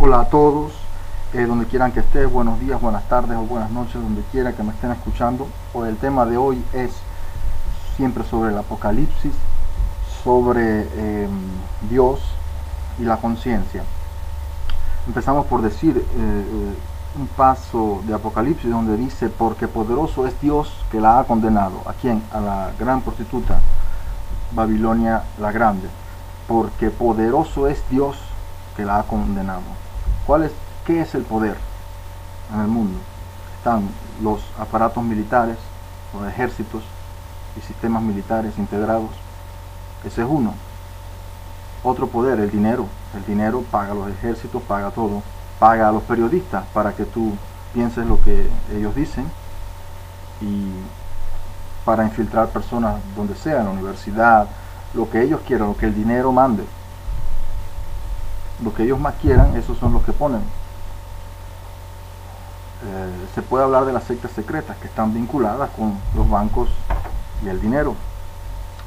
Hola a todos, donde quieran que estés, buenos días, buenas tardes o buenas noches, donde quiera que me estén escuchando. El tema de hoy es siempre sobre el Apocalipsis, sobre Dios y la conciencia. Empezamos por decir un paso de Apocalipsis donde dice: porque poderoso es Dios que la ha condenado. ¿A quién? A la gran prostituta, Babilonia la Grande. Porque poderoso es Dios que la ha condenado. ¿Qué es el poder en el mundo? Están los aparatos militares, los ejércitos y sistemas militares integrados. Ese es uno. Otro poder, el dinero. El dinero paga a los ejércitos, paga todo. Paga a los periodistas para que tú pienses lo que ellos dicen y para infiltrar personas donde sea, en la universidad, lo que ellos quieran, lo que el dinero mande. Lo que ellos más quieran, esos son los que ponen. Se puede hablar de las sectas secretas que están vinculadas con los bancos y el dinero.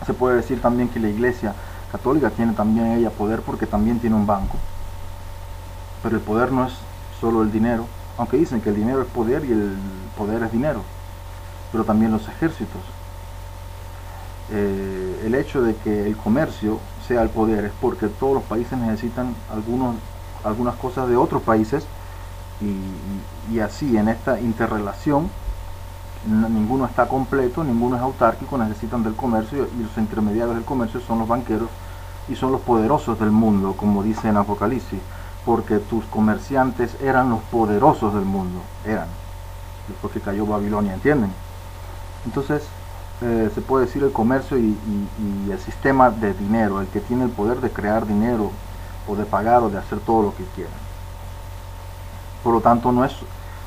Se puede decir también que la Iglesia Católica tiene también ella poder porque también tiene un banco. Pero el poder no es solo el dinero, aunque dicen que el dinero es poder y el poder es dinero, pero también los ejércitos. El hecho de que el comercio sea el poder es porque todos los países necesitan algunas cosas de otros países y así en esta interrelación ninguno está completo, ninguno es autárquico, necesitan del comercio y los intermediarios del comercio son los banqueros y son los poderosos del mundo, como dice en Apocalipsis, porque tus comerciantes eran los poderosos del mundo, eran, después que cayó Babilonia, ¿entienden? Entonces se puede decir el comercio y el sistema de dinero, el que tiene el poder de crear dinero o de pagar o de hacer todo lo que quiera. Por lo tanto, no es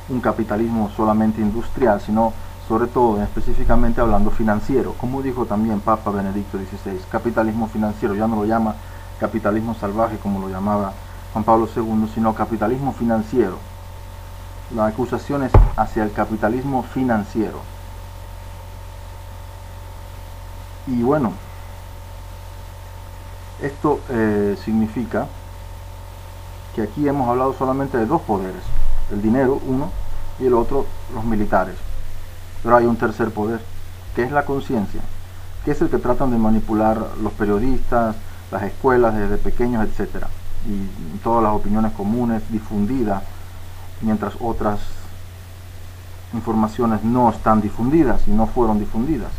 un capitalismo solamente industrial, sino sobre todo, específicamente hablando, financiero, como dijo también Papa Benedicto XVI, capitalismo financiero. Ya no lo llama capitalismo salvaje como lo llamaba Juan Pablo II, sino capitalismo financiero. La acusación es hacia el capitalismo financiero. Y bueno, esto significa que aquí hemos hablado solamente de dos poderes, el dinero, uno, y el otro, los militares. Pero hay un tercer poder, que es la conciencia, que es el que tratan de manipular los periodistas, las escuelas desde pequeños, etc. Y todas las opiniones comunes difundidas, mientras otras informaciones no están difundidas y no fueron difundidas.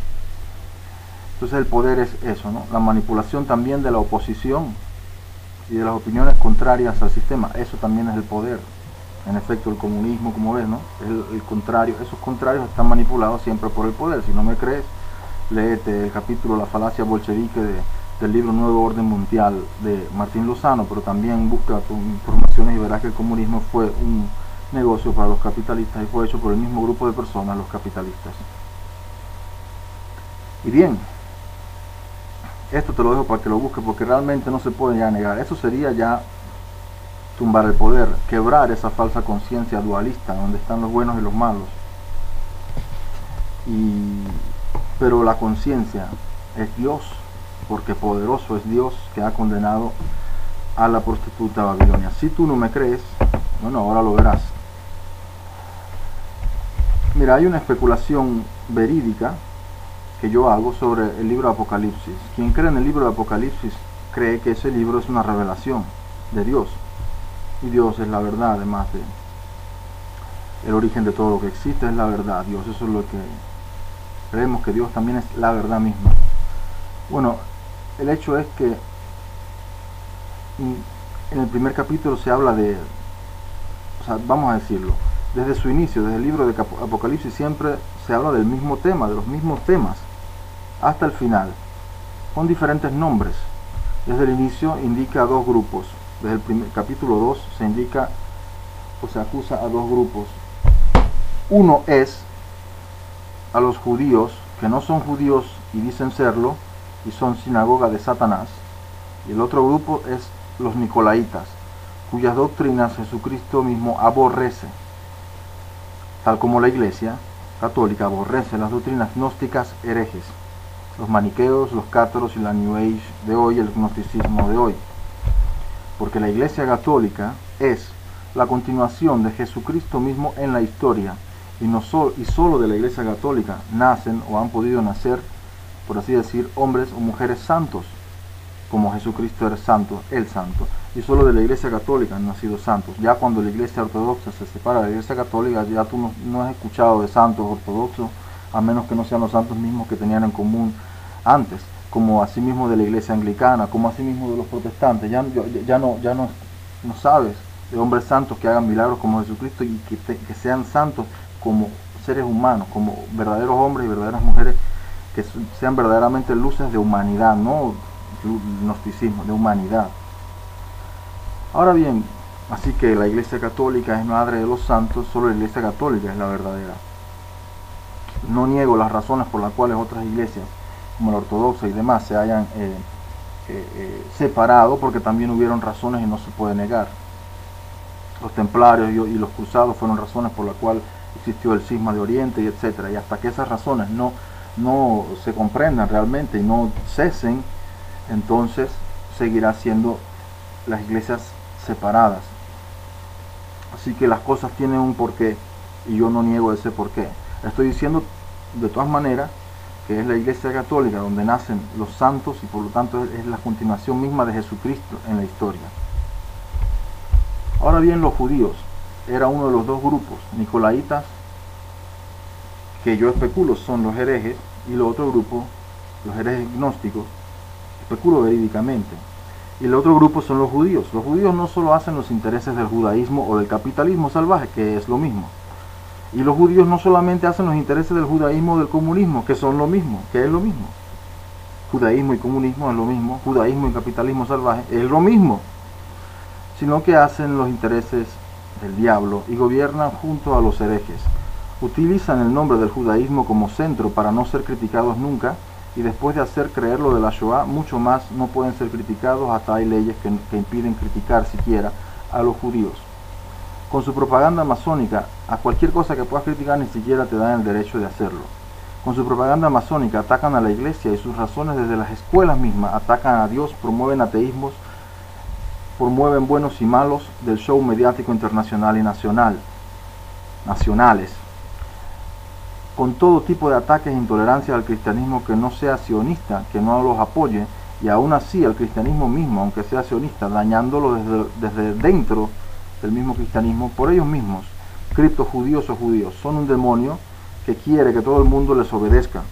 Entonces el poder es eso, ¿no? La manipulación también de la oposición y de las opiniones contrarias al sistema, eso también es el poder. En efecto, el comunismo, como ves, ¿no? El contrario, esos contrarios están manipulados siempre por el poder. Si no me crees, léete el capítulo La falacia bolchevique del libro Nuevo Orden Mundial de Martín Lozano, pero también busca informaciones y verás que el comunismo fue un negocio para los capitalistas y fue hecho por el mismo grupo de personas, los capitalistas. Y bien, esto te lo dejo para que lo busques porque realmente no se puede ya negar. Eso sería ya tumbar el poder, quebrar esa falsa conciencia dualista donde están los buenos y los malos. Pero la conciencia es Dios, porque poderoso es Dios que ha condenado a la prostituta Babilonia. Si tú no me crees, bueno, ahora lo verás. Mira, hay una especulación verídica que yo hago sobre el libro de Apocalipsis. Quien cree en el libro de Apocalipsis cree que ese libro es una revelación de Dios. Y Dios es la verdad, además de el origen de todo lo que existe es la verdad. Dios, eso es lo que creemos, que Dios también es la verdad misma. Bueno, el hecho es que en el primer capítulo se habla de, vamos a decirlo, desde su inicio, desde el libro de Apocalipsis siempre se habla del mismo tema, de los mismos temas, hasta el final, con diferentes nombres. Desde el inicio indica a dos grupos. Desde el capítulo 2 se indica o se acusa a dos grupos. Uno es a los judíos que no son judíos y dicen serlo y son sinagoga de Satanás, y el otro grupo es los nicolaitas, cuyas doctrinas Jesucristo mismo aborrece, tal como la Iglesia Católica aborrece las doctrinas gnósticas herejes, los maniqueos, los cátaros y la New Age de hoy, el gnosticismo de hoy. Porque la Iglesia Católica es la continuación de Jesucristo mismo en la historia, y solo de la Iglesia Católica nacen o han podido nacer, por así decir, hombres o mujeres santos, como Jesucristo era santo, el santo, y solo de la Iglesia Católica han nacido santos. Ya cuando la Iglesia Ortodoxa se separa de la Iglesia Católica, ya tú no has escuchado de santos ortodoxos, a menos que no sean los santos mismos que tenían en común antes, como asimismo de la Iglesia Anglicana, como asimismo de los protestantes. Ya no sabes de hombres santos que hagan milagros como Jesucristo y que sean santos como seres humanos, como verdaderos hombres y verdaderas mujeres, que sean verdaderamente luces de humanidad, no gnosticismo, de humanidad. Ahora bien, así que la Iglesia Católica es madre de los santos, solo la Iglesia Católica es la verdadera. No niego las razones por las cuales otras iglesias, como la ortodoxa y demás, se hayan separado, porque también hubieron razones y no se puede negar. Los templarios y los cruzados fueron razones por las cuales existió el cisma de Oriente y etcétera. Y hasta que esas razones no se comprendan realmente y no cesen, entonces seguirá siendo las iglesias separadas. Así que las cosas tienen un porqué y yo no niego ese porqué. Estoy diciendo de todas maneras que es la Iglesia Católica donde nacen los santos y por lo tanto es la continuación misma de Jesucristo en la historia. Ahora bien, los judíos era uno de los dos grupos, nicolaitas, que yo especulo son los herejes, y el otro grupo, los herejes gnósticos, especulo verídicamente. Y el otro grupo son los judíos. Los judíos no solo hacen los intereses del judaísmo o del capitalismo salvaje, que es lo mismo. Y los judíos no solamente hacen los intereses del judaísmo o del comunismo, que son lo mismo, que es lo mismo. Judaísmo y comunismo es lo mismo, judaísmo y capitalismo salvaje es lo mismo. Sino que hacen los intereses del diablo y gobiernan junto a los herejes. Utilizan el nombre del judaísmo como centro para no ser criticados nunca, y después de hacer creer lo de la Shoah, mucho más no pueden ser criticados, hasta hay leyes que impiden criticar siquiera a los judíos. Con su propaganda masónica, a cualquier cosa que puedas criticar ni siquiera te dan el derecho de hacerlo. Con su propaganda masónica atacan a la iglesia y sus razones desde las escuelas mismas, atacan a Dios, promueven ateísmos, promueven buenos y malos del show mediático internacional y nacionales, con todo tipo de ataques e intolerancia al cristianismo que no sea sionista, que no los apoye, y aún así al cristianismo mismo, aunque sea sionista, dañándolo desde dentro del mismo cristianismo, por ellos mismos, criptojudíos o judíos, son un demonio que quiere que todo el mundo les obedezca.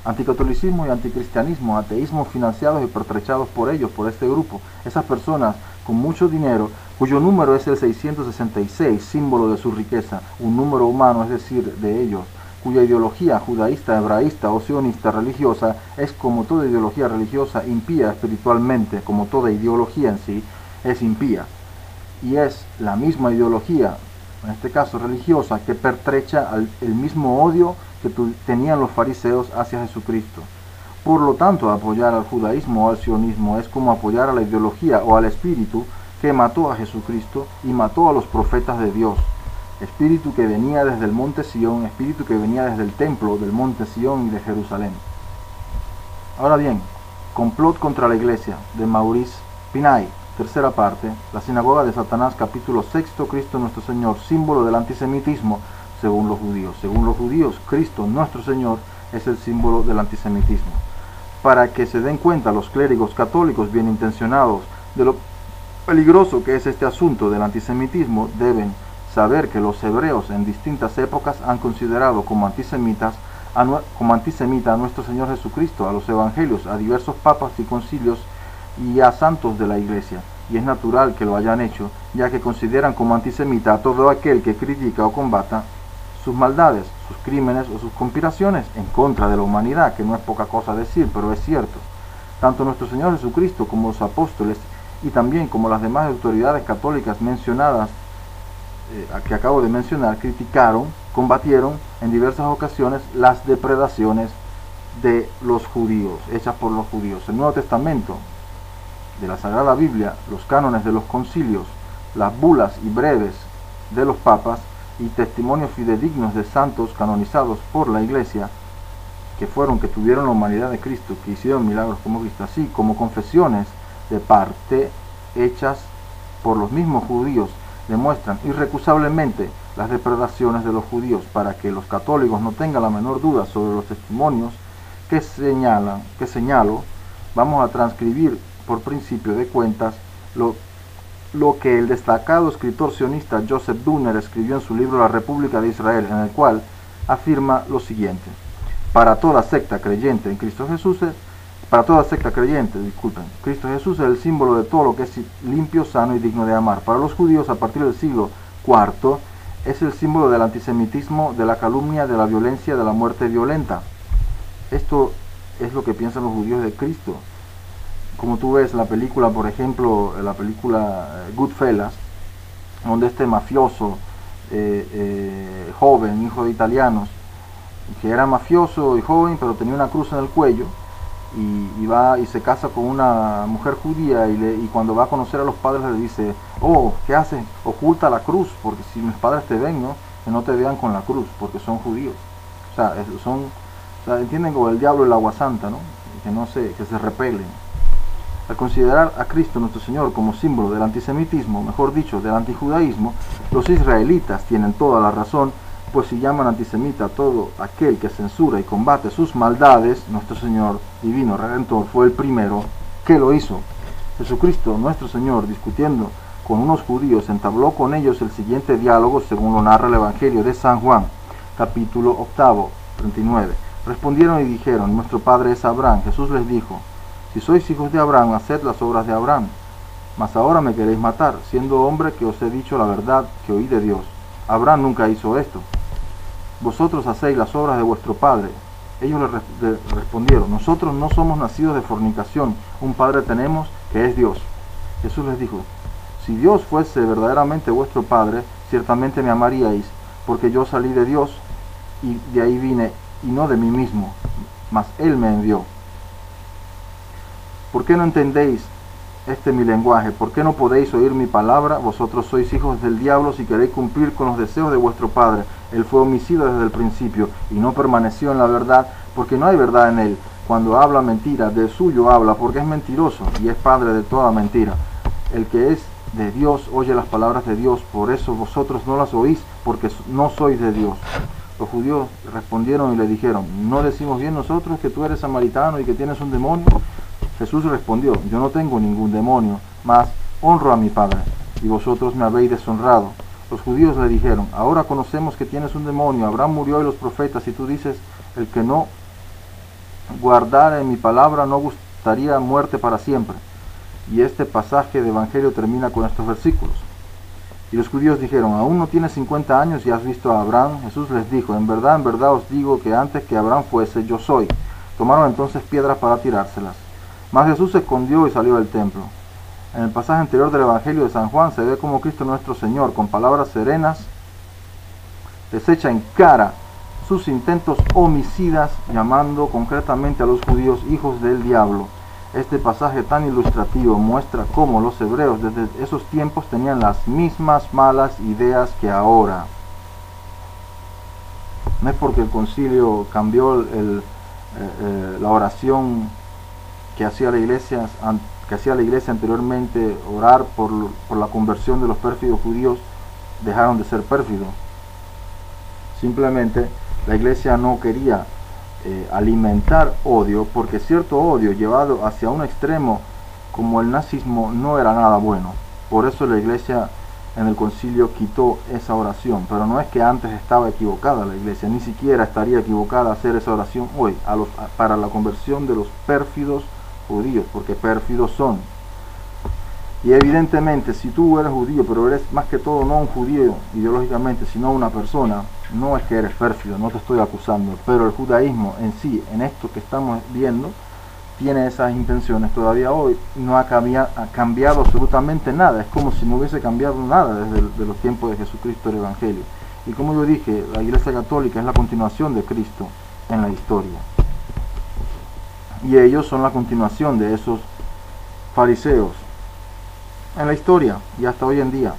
Anticatolicismo y anticristianismo, ateísmos financiados y pertrechados por ellos, por este grupo, esas personas con mucho dinero, cuyo número es el 666, símbolo de su riqueza, un número humano, es decir, de ellos, cuya ideología judaísta, hebraísta o sionista religiosa es, como toda ideología religiosa, impía espiritualmente, como toda ideología en sí, es impía. Y es la misma ideología, en este caso religiosa, que pertrecha el mismo odio que tenían los fariseos hacia Jesucristo. Por lo tanto, apoyar al judaísmo o al sionismo es como apoyar a la ideología o al espíritu que mató a Jesucristo y mató a los profetas de Dios. Espíritu que venía desde el monte Sión, espíritu que venía desde el templo del monte Sión y de Jerusalén. Ahora bien, complot contra la iglesia, de Maurice Pinay, tercera parte, la sinagoga de Satanás, capítulo 6, Cristo nuestro Señor, símbolo del antisemitismo según los judíos. Según los judíos, Cristo nuestro Señor es el símbolo del antisemitismo. Para que se den cuenta los clérigos católicos bien intencionados de lo peligroso que es este asunto del antisemitismo, deben saber que los hebreos en distintas épocas han considerado como antisemita a nuestro Señor Jesucristo, a los evangelios, a diversos papas y concilios y a santos de la iglesia, y es natural que lo hayan hecho, ya que consideran como antisemita a todo aquel que critica o combata sus maldades, sus crímenes o sus conspiraciones en contra de la humanidad, que no es poca cosa decir, pero es cierto. Tanto nuestro Señor Jesucristo como los apóstoles y también como las demás autoridades católicas mencionadas, que acabo de mencionar, criticaron, combatieron en diversas ocasiones las depredaciones de los judíos, hechas por los judíos. El Nuevo Testamento de la Sagrada Biblia, los cánones de los concilios, las bulas y breves de los papas y testimonios fidedignos de santos canonizados por la Iglesia, que tuvieron la humanidad de Cristo, que hicieron milagros como Cristo, así como confesiones de parte hechas por los mismos judíos demuestran irrecusablemente las depredaciones de los judíos, para que los católicos no tengan la menor duda sobre los testimonios que señalo. Vamos a transcribir por principio de cuentas lo que el destacado escritor sionista Joseph Dunner escribió en su libro La República de Israel, en el cual afirma lo siguiente: para toda secta creyente en Cristo Jesús, Cristo Jesús es el símbolo de todo lo que es limpio, sano y digno de amar. Para los judíos, a partir del siglo IV, es el símbolo del antisemitismo, de la calumnia, de la violencia, de la muerte violenta. Esto es lo que piensan los judíos de Cristo. Como tú ves la película, por ejemplo, la película Goodfellas, donde este mafioso joven, hijo de italianos, que era mafioso y joven, pero tenía una cruz en el cuello, y va y se casa con una mujer judía, y cuando va a conocer a los padres le dice: oh, ¿qué haces? Oculta la cruz, porque si mis padres te ven, ¿no? Que no te vean con la cruz, porque son judíos. O sea, entienden como el diablo y el agua santa, ¿no? Que se repelen. Al considerar a Cristo nuestro Señor como símbolo del antisemitismo, mejor dicho, del antijudaísmo, los israelitas tienen toda la razón, pues si llaman antisemita a todo aquel que censura y combate sus maldades, nuestro Señor Divino Redentor fue el primero que lo hizo. Jesucristo, nuestro Señor, discutiendo con unos judíos, entabló con ellos el siguiente diálogo, según lo narra el Evangelio de San Juan, capítulo 8, 39. Respondieron y dijeron: nuestro padre es Abraham. Jesús les dijo: si sois hijos de Abraham, haced las obras de Abraham. Mas ahora me queréis matar, siendo hombre que os he dicho la verdad que oí de Dios. Abraham nunca hizo esto. Vosotros hacéis las obras de vuestro padre. Ellos le respondieron: nosotros no somos nacidos de fornicación, un padre tenemos que es Dios. Jesús les dijo: si Dios fuese verdaderamente vuestro padre, ciertamente me amaríais, porque yo salí de Dios y de ahí vine, y no de mí mismo, mas Él me envió. ¿Por qué no entendéis mi lenguaje? ¿Por qué no podéis oír mi palabra? Vosotros sois hijos del diablo si queréis cumplir con los deseos de vuestro padre. Él fue homicida desde el principio y no permaneció en la verdad, porque no hay verdad en él. Cuando habla mentira, de suyo habla, porque es mentiroso y es padre de toda mentira. El que es de Dios oye las palabras de Dios, por eso vosotros no las oís, porque no sois de Dios. Los judíos respondieron y le dijeron: ¿no decimos bien nosotros que tú eres samaritano y que tienes un demonio? Jesús respondió: yo no tengo ningún demonio, mas honro a mi Padre, y vosotros me habéis deshonrado. Los judíos le dijeron: ahora conocemos que tienes un demonio. Abraham murió y los profetas, y tú dices: el que no guardara en mi palabra no gustaría muerte para siempre. Y este pasaje de Evangelio termina con estos versículos. Y los judíos dijeron: aún no tienes 50 años y has visto a Abraham. Jesús les dijo: en verdad os digo que antes que Abraham fuese, yo soy. Tomaron entonces piedras para tirárselas. Mas Jesús se escondió y salió del templo. En el pasaje anterior del Evangelio de San Juan se ve como Cristo nuestro Señor, con palabras serenas, les echa en cara sus intentos homicidas, llamando concretamente a los judíos hijos del diablo. Este pasaje tan ilustrativo muestra cómo los hebreos desde esos tiempos tenían las mismas malas ideas que ahora. No es porque el concilio cambió la oración que hacía la iglesia anteriormente, orar por la conversión de los pérfidos judíos, dejaron de ser pérfidos. Simplemente la iglesia no quería alimentar odio, porque cierto odio llevado hacia un extremo como el nazismo no era nada bueno. Por eso la iglesia en el concilio quitó esa oración. Pero no es que antes estaba equivocada la iglesia, ni siquiera estaría equivocada hacer esa oración hoy para la conversión de los pérfidos judíos, porque pérfidos son. Y evidentemente, si tú eres judío, pero eres más que todo no un judío ideológicamente, sino una persona, no es que eres pérfido, no te estoy acusando, pero el judaísmo en sí, en esto que estamos viendo, tiene esas intenciones todavía hoy. No ha cambiado absolutamente nada. Es como si no hubiese cambiado nada desde los tiempos de Jesucristo el Evangelio. Y como yo dije, la Iglesia Católica es la continuación de Cristo en la historia. Y ellos son la continuación de esos fariseos en la historia y hasta hoy en día.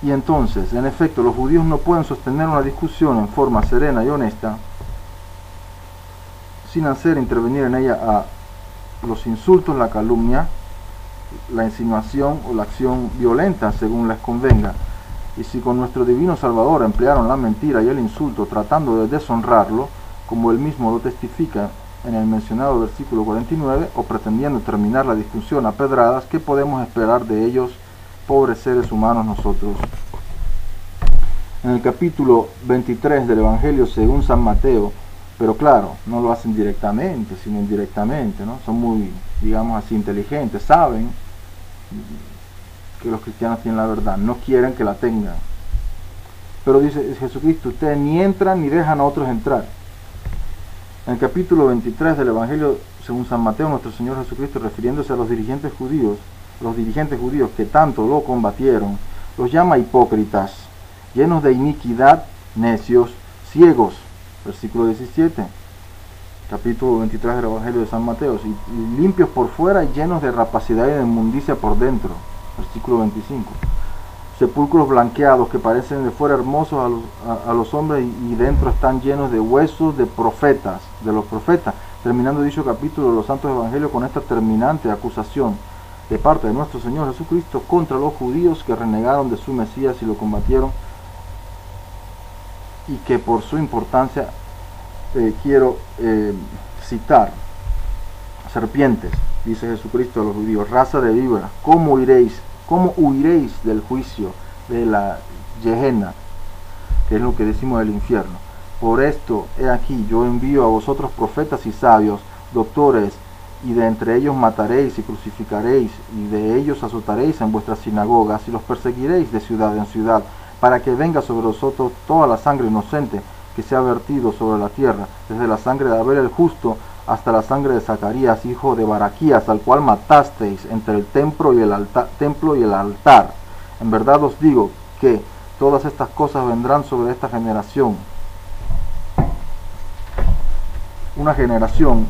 Y entonces, en efecto, los judíos no pueden sostener una discusión en forma serena y honesta sin hacer intervenir en ella a los insultos, la calumnia la insinuación o la acción violenta según les convenga. Y si con nuestro divino Salvador emplearon la mentira y el insulto tratando de deshonrarlo, como él mismo lo testifica en el mencionado versículo 49, o pretendiendo terminar la discusión a pedradas, ¿qué podemos esperar de ellos, pobres seres humanos nosotros? En el capítulo 23 del Evangelio según San Mateo, pero claro, no lo hacen directamente, sino indirectamente, ¿no? Son muy, digamos así, inteligentes, saben que los cristianos tienen la verdad, no quieren que la tengan. Pero dice Jesucristo, ustedes ni entran ni dejan a otros entrar. En el capítulo 23 del Evangelio según San Mateo, nuestro Señor Jesucristo, refiriéndose a los dirigentes judíos que tanto lo combatieron, los llama hipócritas, llenos de iniquidad, necios, ciegos. Versículo 17, capítulo 23 del Evangelio de San Mateo, y limpios por fuera y llenos de rapacidad y de inmundicia por dentro. Versículo 25, sepulcros blanqueados que parecen de fuera hermosos a los hombres y dentro están llenos de huesos de los profetas. Terminando dicho capítulo de los santos evangelios con esta terminante acusación de parte de nuestro Señor Jesucristo contra los judíos que renegaron de su Mesías y lo combatieron, y que por su importancia quiero citar: serpientes, dice Jesucristo a los judíos, raza de víboras, ¿cómo huiréis del juicio de la Gehenna, que es lo que decimos del infierno? Por esto, he aquí, yo envío a vosotros profetas y sabios, doctores, y de entre ellos mataréis y crucificaréis, y de ellos azotaréis en vuestras sinagogas, y los perseguiréis de ciudad en ciudad, para que venga sobre vosotros toda la sangre inocente que se ha vertido sobre la tierra, desde la sangre de Abel el justo hasta la sangre de Zacarías, hijo de Baraquías, al cual matasteis entre el templo y el altar. En verdad os digo que todas estas cosas vendrán sobre esta generación. Una generación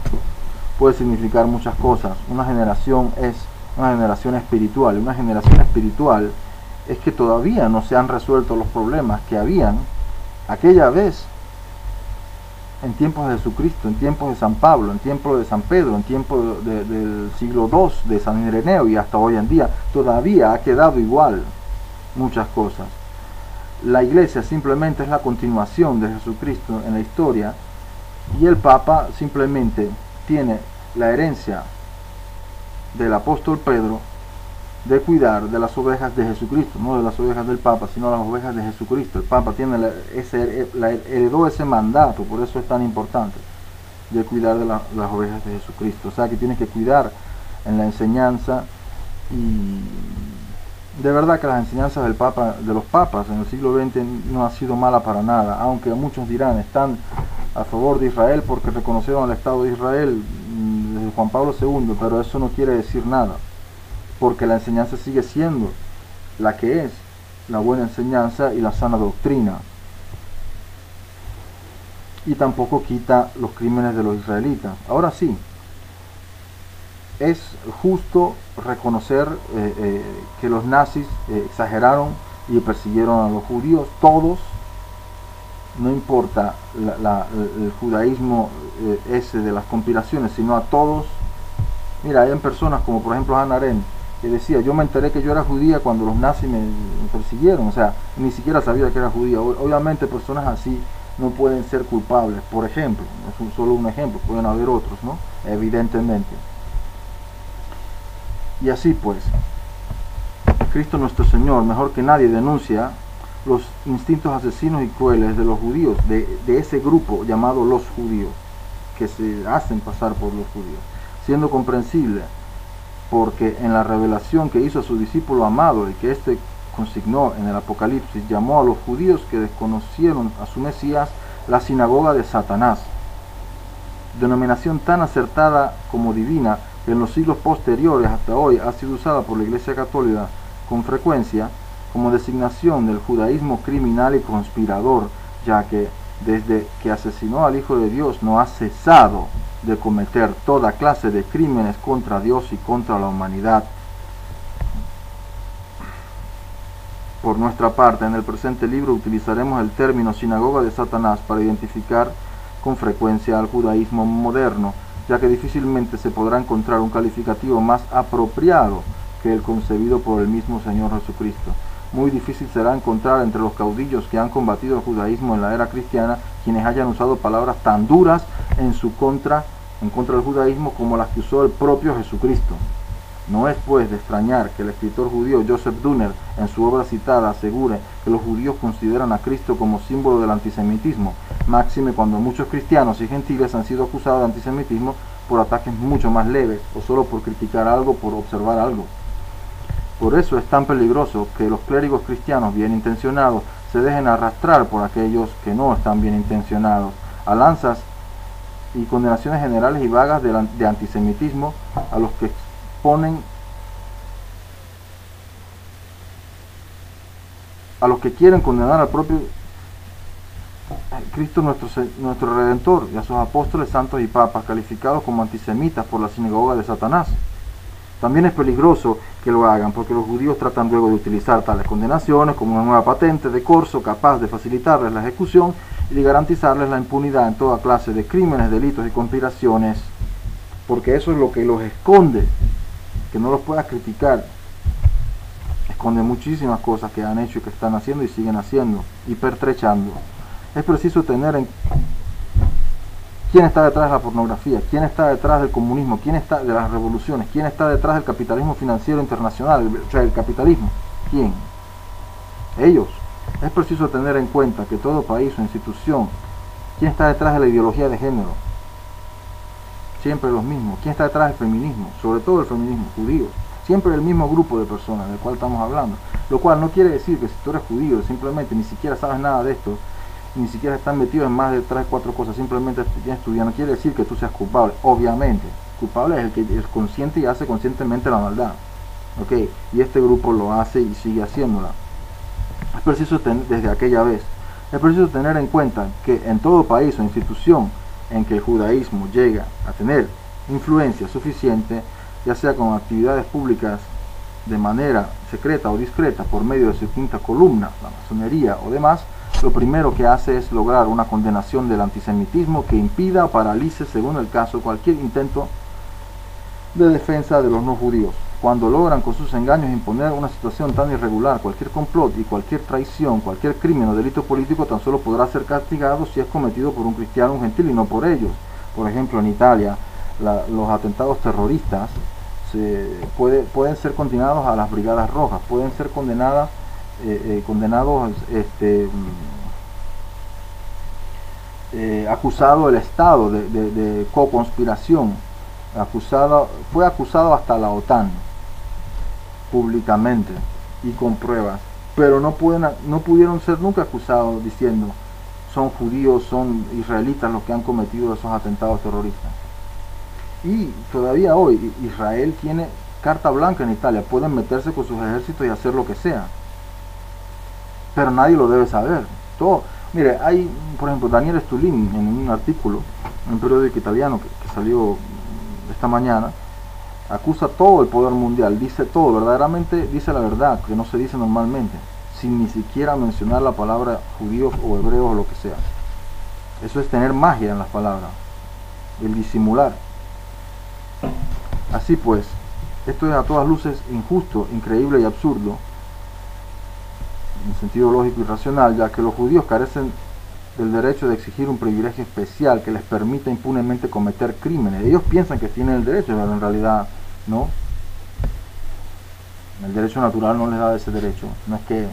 puede significar muchas cosas. Una generación es una generación espiritual. Una generación espiritual es que todavía no se han resuelto los problemas que habían aquella vez, en tiempos de Jesucristo, en tiempos de San Pablo, en tiempos de San Pedro, en tiempos del siglo II, de San Ireneo, y hasta hoy en día. Todavía ha quedado igual muchas cosas. La Iglesia simplemente es la continuación de Jesucristo en la historia, y el Papa simplemente tiene la herencia del apóstol Pedro de cuidar de las ovejas de Jesucristo, no de las ovejas del Papa, sino las ovejas de Jesucristo. El Papa heredó ese mandato, por eso es tan importante, de cuidar de las ovejas de Jesucristo. O sea que tiene que cuidar en la enseñanza, y de verdad que las enseñanzas de los papas en el siglo XX no ha sido mala para nada, aunque muchos dirán, están a favor de Israel porque reconocieron al Estado de Israel desde Juan Pablo II, pero eso no quiere decir nada, porque la enseñanza sigue siendo la que es, la buena enseñanza y la sana doctrina, y tampoco quita los crímenes de los israelitas. Ahora sí, es justo reconocer que los nazis exageraron y persiguieron a los judíos, todos, no importa el judaísmo ese de las conspiraciones, sino a todos. Mira, hay personas como por ejemplo Hannah Arendt, que decía, yo me enteré que yo era judía cuando los nazis me persiguieron, o sea, ni siquiera sabía que era judía. Obviamente personas así no pueden ser culpables, por ejemplo, es solo un ejemplo, pueden haber otros, ¿no? Evidentemente. Y así pues, Cristo nuestro Señor, mejor que nadie, denuncia los instintos asesinos y crueles de los judíos, de ese grupo llamado los judíos, que se hacen pasar por los judíos, siendo comprensible, porque en la revelación que hizo a su discípulo amado, y que éste consignó en el Apocalipsis, llamó a los judíos que desconocieron a su Mesías la sinagoga de Satanás, denominación tan acertada como divina, que en los siglos posteriores hasta hoy ha sido usada por la Iglesia Católica con frecuencia como designación del judaísmo criminal y conspirador, ya que desde que asesinó al Hijo de Dios no ha cesado de cometer toda clase de crímenes contra Dios y contra la humanidad. Por nuestra parte, en el presente libro utilizaremos el término sinagoga de Satanás para identificar con frecuencia al judaísmo moderno, ya que difícilmente se podrá encontrar un calificativo más apropiado que el concebido por el mismo Señor Jesucristo. Muy difícil será encontrar entre los caudillos que han combatido el judaísmo en la era cristiana quienes hayan usado palabras tan duras en contra del judaísmo como las que usó el propio Jesucristo. No es pues de extrañar que el escritor judío Joseph Dunner, en su obra citada, asegure que los judíos consideran a Cristo como símbolo del antisemitismo, máxime cuando muchos cristianos y gentiles han sido acusados de antisemitismo por ataques mucho más leves o solo por criticar algo, por observar algo. Por eso es tan peligroso que los clérigos cristianos bien intencionados se dejen arrastrar por aquellos que no están bien intencionados, a lanzas y condenaciones generales y vagas de antisemitismo a los que quieren condenar al propio Cristo nuestro Redentor y a sus apóstoles, santos y papas, calificados como antisemitas por la sinagoga de Satanás. También es peligroso que lo hagan porque los judíos tratan luego de utilizar tales condenaciones como una nueva patente de corso capaz de facilitarles la ejecución y de garantizarles la impunidad en toda clase de crímenes, delitos y conspiraciones, porque eso es lo que los esconde, que no los puedas criticar. Esconde muchísimas cosas que han hecho y que están haciendo y siguen haciendo y pertrechando. Es preciso tener en quién está detrás de la pornografía, quién está detrás del comunismo, quién está de las revoluciones, quién está detrás del capitalismo financiero internacional, o sea, el capitalismo. ¿Quién? Ellos. Es preciso tener en cuenta que todo país o institución, quién está detrás de la ideología de género. Siempre los mismos. ¿Quién está detrás del feminismo? Sobre todo el feminismo judío. Siempre el mismo grupo de personas del cual estamos hablando. Lo cual no quiere decir que si tú eres judío, simplemente ni siquiera sabes nada de esto, ni siquiera estás metido en más de 3 o 4 cosas, simplemente tienes estudiado, no quiere decir que tú seas culpable. Obviamente, culpable es el que es consciente y hace conscientemente la maldad. ¿Ok? Y este grupo lo hace y sigue haciéndola. Es preciso desde aquella vez, es preciso tener en cuenta que en todo país o institución en que el judaísmo llega a tener influencia suficiente, ya sea con actividades públicas de manera secreta o discreta por medio de su quinta columna, la masonería o demás, lo primero que hace es lograr una condenación del antisemitismo que impida o paralice, según el caso, cualquier intento de defensa de los no judíos. Cuando logran con sus engaños imponer una situación tan irregular, cualquier complot y cualquier traición, cualquier crimen o delito político tan solo podrá ser castigado si es cometido por un cristiano o un gentil y no por ellos. Por ejemplo, en Italia, los atentados terroristas pueden ser condenados a las Brigadas Rojas, pueden ser condenados acusado el Estado de co-conspiración, fue acusado hasta la OTAN públicamente y con pruebas, pero no pudieron ser nunca acusados diciendo son judíos, son israelitas los que han cometido esos atentados terroristas. Y todavía hoy Israel tiene carta blanca en Italia, pueden meterse con sus ejércitos y hacer lo que sea, pero nadie lo debe saber. Mire, hay, por ejemplo, Daniel Stulin, en un artículo en un periódico italiano que salió esta mañana, acusa todo el poder mundial, dice todo, verdaderamente dice la verdad, que no se dice normalmente, sin ni siquiera mencionar la palabra judíos o hebreos o lo que sea. Eso es tener magia en las palabras, el disimular. Así pues, esto es a todas luces injusto, increíble y absurdo, en sentido lógico y racional, ya que los judíos carecen del derecho de exigir un privilegio especial que les permita impunemente cometer crímenes. Ellos piensan que tienen el derecho, pero en realidad no. El derecho natural no les da ese derecho. No es que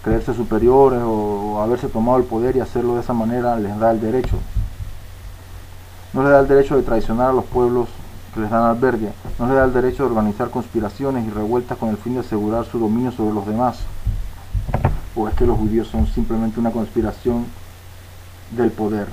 creerse superiores o haberse tomado el poder y hacerlo de esa manera les da el derecho. No les da el derecho de traicionar a los pueblos que les dan albergue. No les da el derecho de organizar conspiraciones y revueltas con el fin de asegurar su dominio sobre los demás. ¿O es que los judíos son simplemente una conspiración del poder?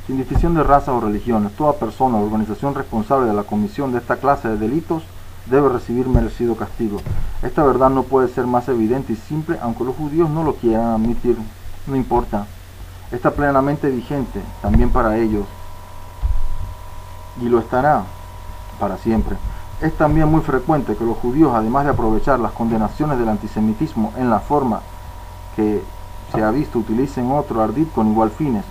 Sin distinción de razas o religiones, toda persona o organización responsable de la comisión de esta clase de delitos debe recibir merecido castigo. Esta verdad no puede ser más evidente y simple, aunque los judíos no lo quieran admitir, no importa. Está plenamente vigente también para ellos y lo estará para siempre. Es también muy frecuente que los judíos, además de aprovechar las condenaciones del antisemitismo en la forma que se ha visto, utilicen otro ardid con igual fines.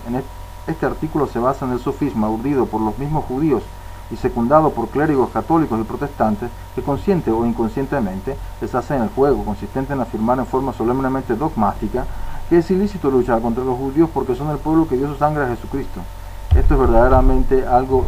Este artículo se basa en el sofisma urdido por los mismos judíos y secundado por clérigos católicos y protestantes que consciente o inconscientemente les hacen el juego, consistente en afirmar en forma solemnemente dogmática que es ilícito luchar contra los judíos porque son el pueblo que dio su sangre a Jesucristo. Esto es verdaderamente algo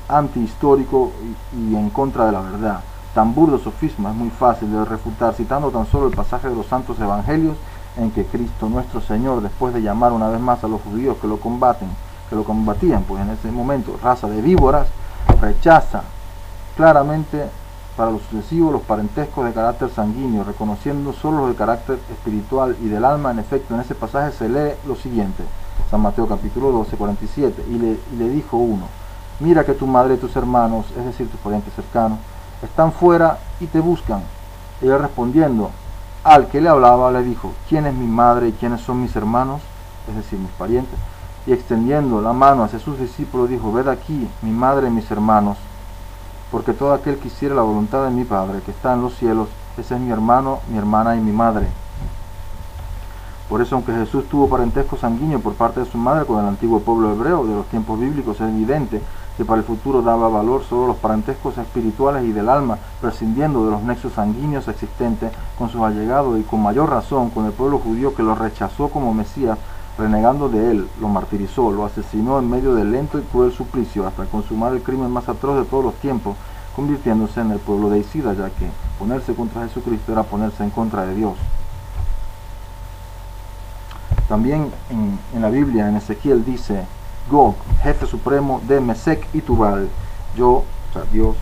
antihistórico y en contra de la verdad. Tan burdo sofisma es muy fácil de refutar citando tan solo el pasaje de los santos evangelios en que Cristo nuestro Señor, después de llamar una vez más a los judíos que lo combatían, pues en ese momento raza de víboras, rechaza claramente para lo sucesivo los parentescos de carácter sanguíneo, reconociendo solo los de carácter espiritual y del alma. En efecto, en ese pasaje se lee lo siguiente: San Mateo capítulo 12, 47, y le dijo uno: mira que tu madre y tus hermanos, es decir, tus parientes cercanos, están fuera y te buscan. Y él respondiendo al que le hablaba, le dijo: ¿quién es mi madre y quiénes son mis hermanos? Es decir, mis parientes. Y extendiendo la mano hacia sus discípulos, dijo: ved aquí mi madre y mis hermanos, porque todo aquel que hiciera la voluntad de mi Padre que está en los cielos, ese es mi hermano, mi hermana y mi madre. Por eso, aunque Jesús tuvo parentesco sanguíneo por parte de su madre con el antiguo pueblo hebreo de los tiempos bíblicos, es evidente que para el futuro daba valor solo los parentescos espirituales y del alma, prescindiendo de los nexos sanguíneos existentes con sus allegados, y con mayor razón con el pueblo judío que lo rechazó como Mesías, renegando de él, lo martirizó, lo asesinó en medio del lento y cruel suplicio hasta consumar el crimen más atroz de todos los tiempos, convirtiéndose en el pueblo deicida, ya que ponerse contra Jesucristo era ponerse en contra de Dios. También en la Biblia, en Ezequiel dice: Gog, jefe supremo de Mesec y Tubal, yo, o sea, Dios,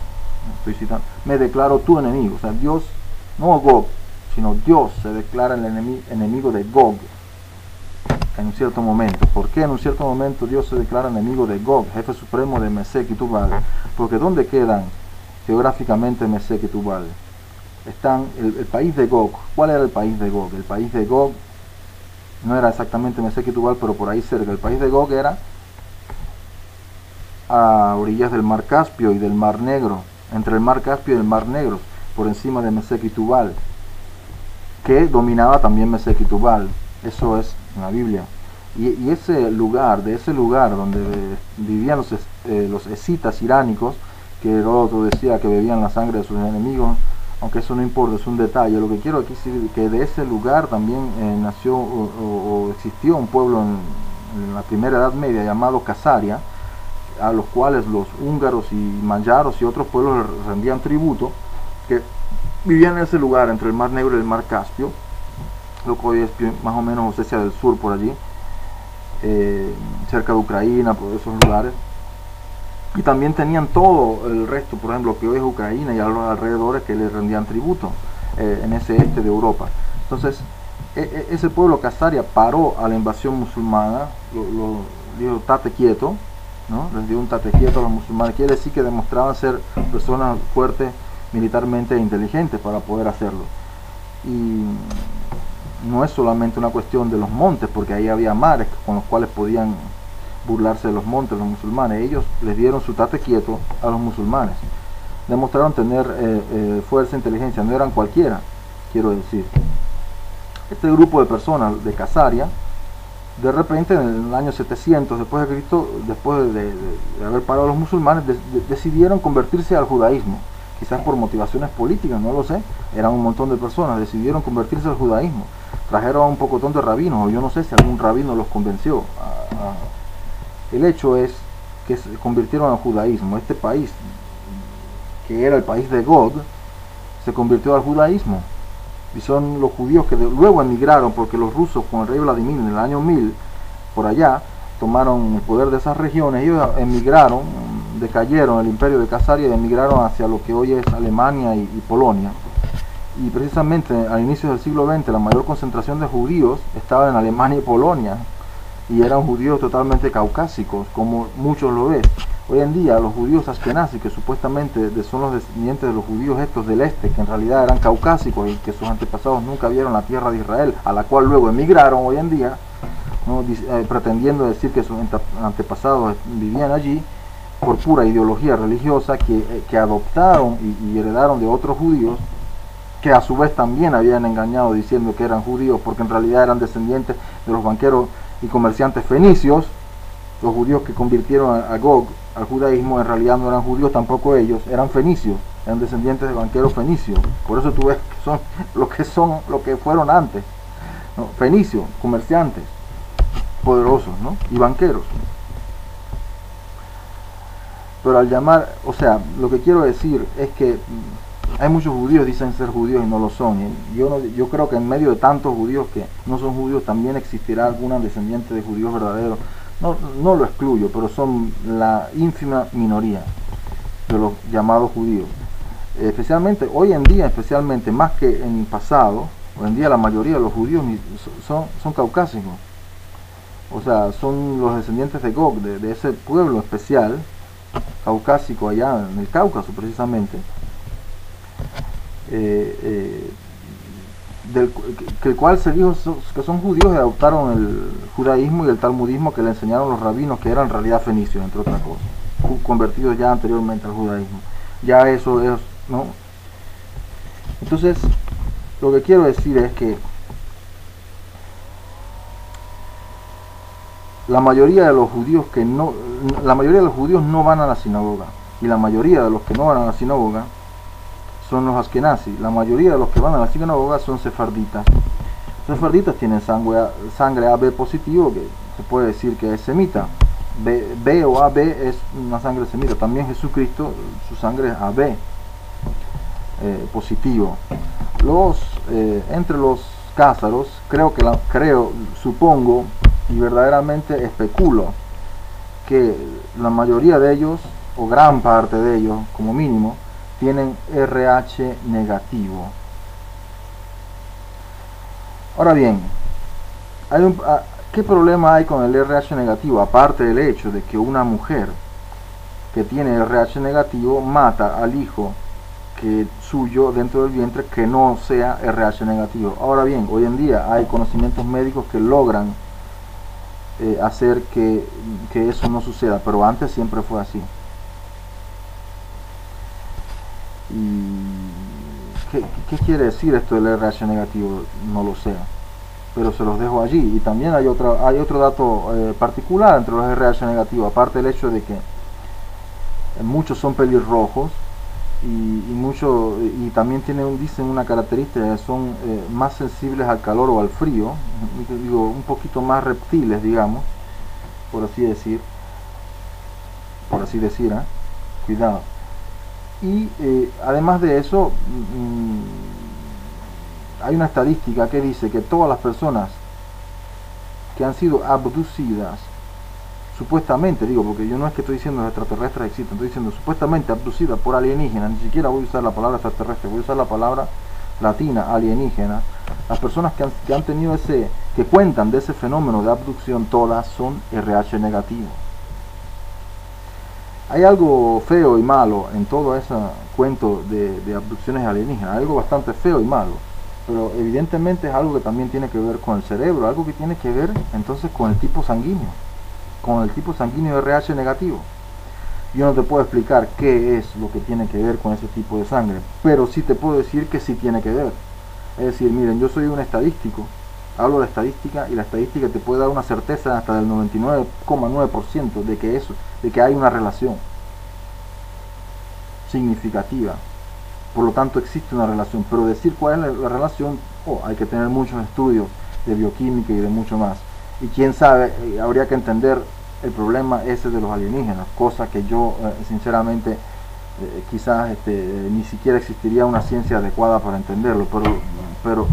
estoy citando, me declaro tu enemigo. O sea, Dios, no Gog, sino Dios se declara el enemigo de Gog en un cierto momento. ¿Por qué en un cierto momento Dios se declara enemigo de Gog, jefe supremo de Mesec y Tubal? Porque ¿dónde quedan geográficamente Mesec y Tubal? Están el país de Gog. ¿Cuál era el país de Gog? El país de Gog no era exactamente Mesec y Tubal, pero por ahí cerca. El país de Gog era a orillas del mar Caspio y del mar Negro, entre el mar Caspio y el mar Negro, por encima de Mesec y Tubal, que dominaba también Mesec y Tubal. Eso es en la Biblia. Y ese lugar, de ese lugar donde vivían los escitas iránicos, que Heródoto decía que bebían la sangre de sus enemigos, aunque eso no importa, es un detalle. Lo que quiero aquí decir es que de ese lugar también nació o existió un pueblo en la primera Edad Media llamado Casaria, a los cuales los húngaros y manyaros y otros pueblos rendían tributo, que vivían en ese lugar entre el mar Negro y el mar Caspio, lo que hoy es más o menos Osetia del Sur, por allí, cerca de Ucrania, por esos lugares. Y también tenían todo el resto, por ejemplo, que hoy es Ucrania y a los alrededores, que le rendían tributo en ese este de Europa. Entonces, ese pueblo Casaria paró a la invasión musulmana, lo dijo tate quieto, ¿no? Les dio un tate quieto a los musulmanes. Quiere decir que demostraban ser personas fuertes militarmente e inteligentes para poder hacerlo. Y no es solamente una cuestión de los montes, porque ahí había mares con los cuales podían burlarse de los montes los musulmanes. Ellos les dieron su tate quieto a los musulmanes. Demostraron tener fuerza e inteligencia, no eran cualquiera, quiero decir. Este grupo de personas de Casaria, de repente en el año 700 después de Cristo, después de haber parado a los musulmanes, decidieron convertirse al judaísmo, quizás por motivaciones políticas, no lo sé. Eran un montón de personas, decidieron convertirse al judaísmo. Trajeron a un pocotón de rabinos, o yo no sé si algún rabino los convenció. El hecho es que se convirtieron al judaísmo. Este país, que era el país de Gog, se convirtió al judaísmo. Y son los judíos que luego emigraron, porque los rusos con el rey Vladimir en el año 1000, por allá, tomaron el poder de esas regiones. Ellos emigraron, decayeron el imperio de Casaria y emigraron hacia lo que hoy es Alemania y Polonia. Y precisamente al inicio del siglo XX la mayor concentración de judíos estaba en Alemania y Polonia, y eran judíos totalmente caucásicos, como muchos lo ven. Hoy en día los judíos askenazis, que supuestamente son los descendientes de los judíos estos del este, que en realidad eran caucásicos y que sus antepasados nunca vieron la tierra de Israel, a la cual luego emigraron hoy en día, ¿no? Pretendiendo decir que sus antepasados vivían allí, por pura ideología religiosa que adoptaron y heredaron de otros judíos, que a su vez también habían engañado diciendo que eran judíos, porque en realidad eran descendientes de los banqueros y comerciantes fenicios, Los judíos que convirtieron a Gog al judaísmo en realidad no eran judíos tampoco ellos, eran fenicios, eran descendientes de banqueros fenicios. Por eso tú ves que son lo que fueron antes, ¿no? Fenicios, comerciantes, poderosos, ¿no? Y banqueros. Pero al llamar, o sea, lo que quiero decir es que hay muchos judíos que dicen ser judíos y no lo son. Yo creo que en medio de tantos judíos que no son judíos también existirá alguna descendiente de judíos verdaderos. No lo excluyo, pero son la ínfima minoría de los llamados judíos. Especialmente, hoy en día, especialmente más que en el pasado, hoy en día la mayoría de los judíos son caucásicos. O sea, son los descendientes de Gog, de ese pueblo especial, caucásico allá en el Cáucaso precisamente, el cual se dijo que son judíos y adoptaron el judaísmo y el talmudismo que le enseñaron los rabinos, que eran en realidad fenicios, entre otras cosas, convertidos ya anteriormente al judaísmo. Ya eso es, ¿no? Entonces, lo que quiero decir es que la mayoría de los judíos no van a la sinagoga, y la mayoría de los que no van a la sinagoga son los askenazí. La mayoría de los que van a la sinagoga son sefarditas. Los sefarditas tienen sangre AB positivo, que se puede decir que es semita. B o AB es una sangre semita. También Jesucristo, su sangre es AB positivo. Entre los cázaros, supongo y verdaderamente especulo que la mayoría de ellos, o gran parte de ellos como mínimo, tienen RH negativo. Ahora bien, ¿qué problema hay con el RH negativo? Aparte del hecho de que una mujer que tiene RH negativo mata al hijo suyo dentro del vientre que no sea RH negativo. Ahora bien, hoy en día hay conocimientos médicos que logran hacer que eso no suceda, pero antes siempre fue así. ¿Y qué quiere decir esto del RH negativo? No lo sé, pero se los dejo allí. Y también hay otro dato particular entre los RH negativos, aparte del hecho de que muchos son pelirrojos y también dicen una característica, son más sensibles al calor o al frío, digo, un poquito más reptiles, digamos, por así decir, cuidado. Y además de eso, hay una estadística que dice que todas las personas que han sido abducidas, supuestamente, digo, porque yo no es que estoy diciendo que extraterrestres existen, estoy diciendo supuestamente abducidas por alienígenas, ni siquiera voy a usar la palabra extraterrestre, voy a usar la palabra latina, alienígena. Las personas que han tenido que cuentan de ese fenómeno de abducción, todas son RH negativo. Hay algo feo y malo en todo ese cuento de abducciones alienígenas, algo bastante feo y malo, pero evidentemente es algo que también tiene que ver con el cerebro, algo que tiene que ver entonces con el tipo sanguíneo de RH negativo. Yo no te puedo explicar qué es lo que tiene que ver con ese tipo de sangre, pero sí te puedo decir que sí tiene que ver. Es decir, miren, yo soy un estadístico, hablo de estadística, y la estadística te puede dar una certeza hasta del 99,9% de que hay una relación significativa. Por lo tanto existe una relación, pero decir cuál es la relación, hay que tener muchos estudios de bioquímica y de mucho más. Y quién sabe, habría que entender el problema ese de los alienígenas, cosa que yo sinceramente quizás ni siquiera existiría una ciencia adecuada para entenderlo, pero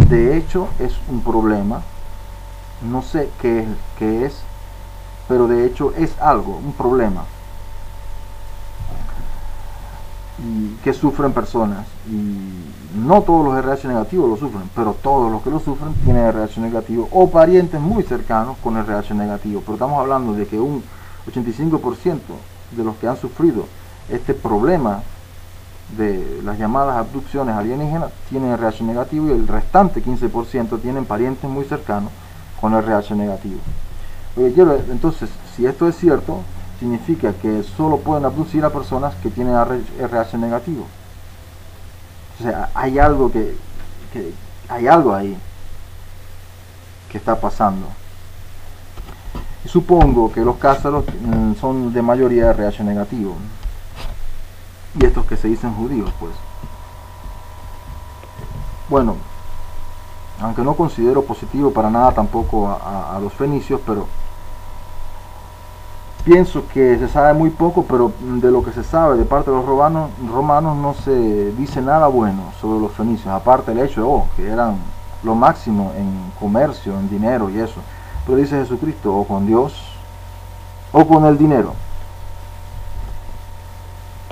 de hecho es un problema. No sé qué es, pero de hecho es algo, un problema, y que sufren personas, y no todos los RH negativos lo sufren, pero todos los que lo sufren tienen RH negativo o parientes muy cercanos con RH negativo. Pero estamos hablando de que un 85% de los que han sufrido este problema de las llamadas abducciones alienígenas tienen RH negativo, y el restante 15% tienen parientes muy cercanos con RH negativo. Entonces, si esto es cierto, significa que solo pueden abducir a personas que tienen RH negativo. O sea, hay algo hay algo ahí que está pasando. Y supongo que los cázaros son de mayoría RH negativo. Y estos que se dicen judíos, pues. Bueno, aunque no considero positivo para nada tampoco a los fenicios, pero pienso que se sabe muy poco, pero de lo que se sabe de parte de los romanos no se dice nada bueno sobre los fenicios, aparte del hecho de que eran lo máximo en comercio, en dinero y eso. Pero dice Jesucristo, o con Dios o con el dinero.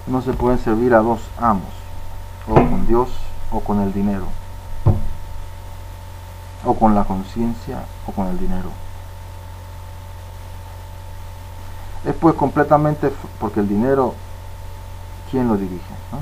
No se pueden servir a dos amos, o con Dios o con el dinero, o con la conciencia o con el dinero. Es pues completamente, porque el dinero, ¿quién lo dirige? ¿No?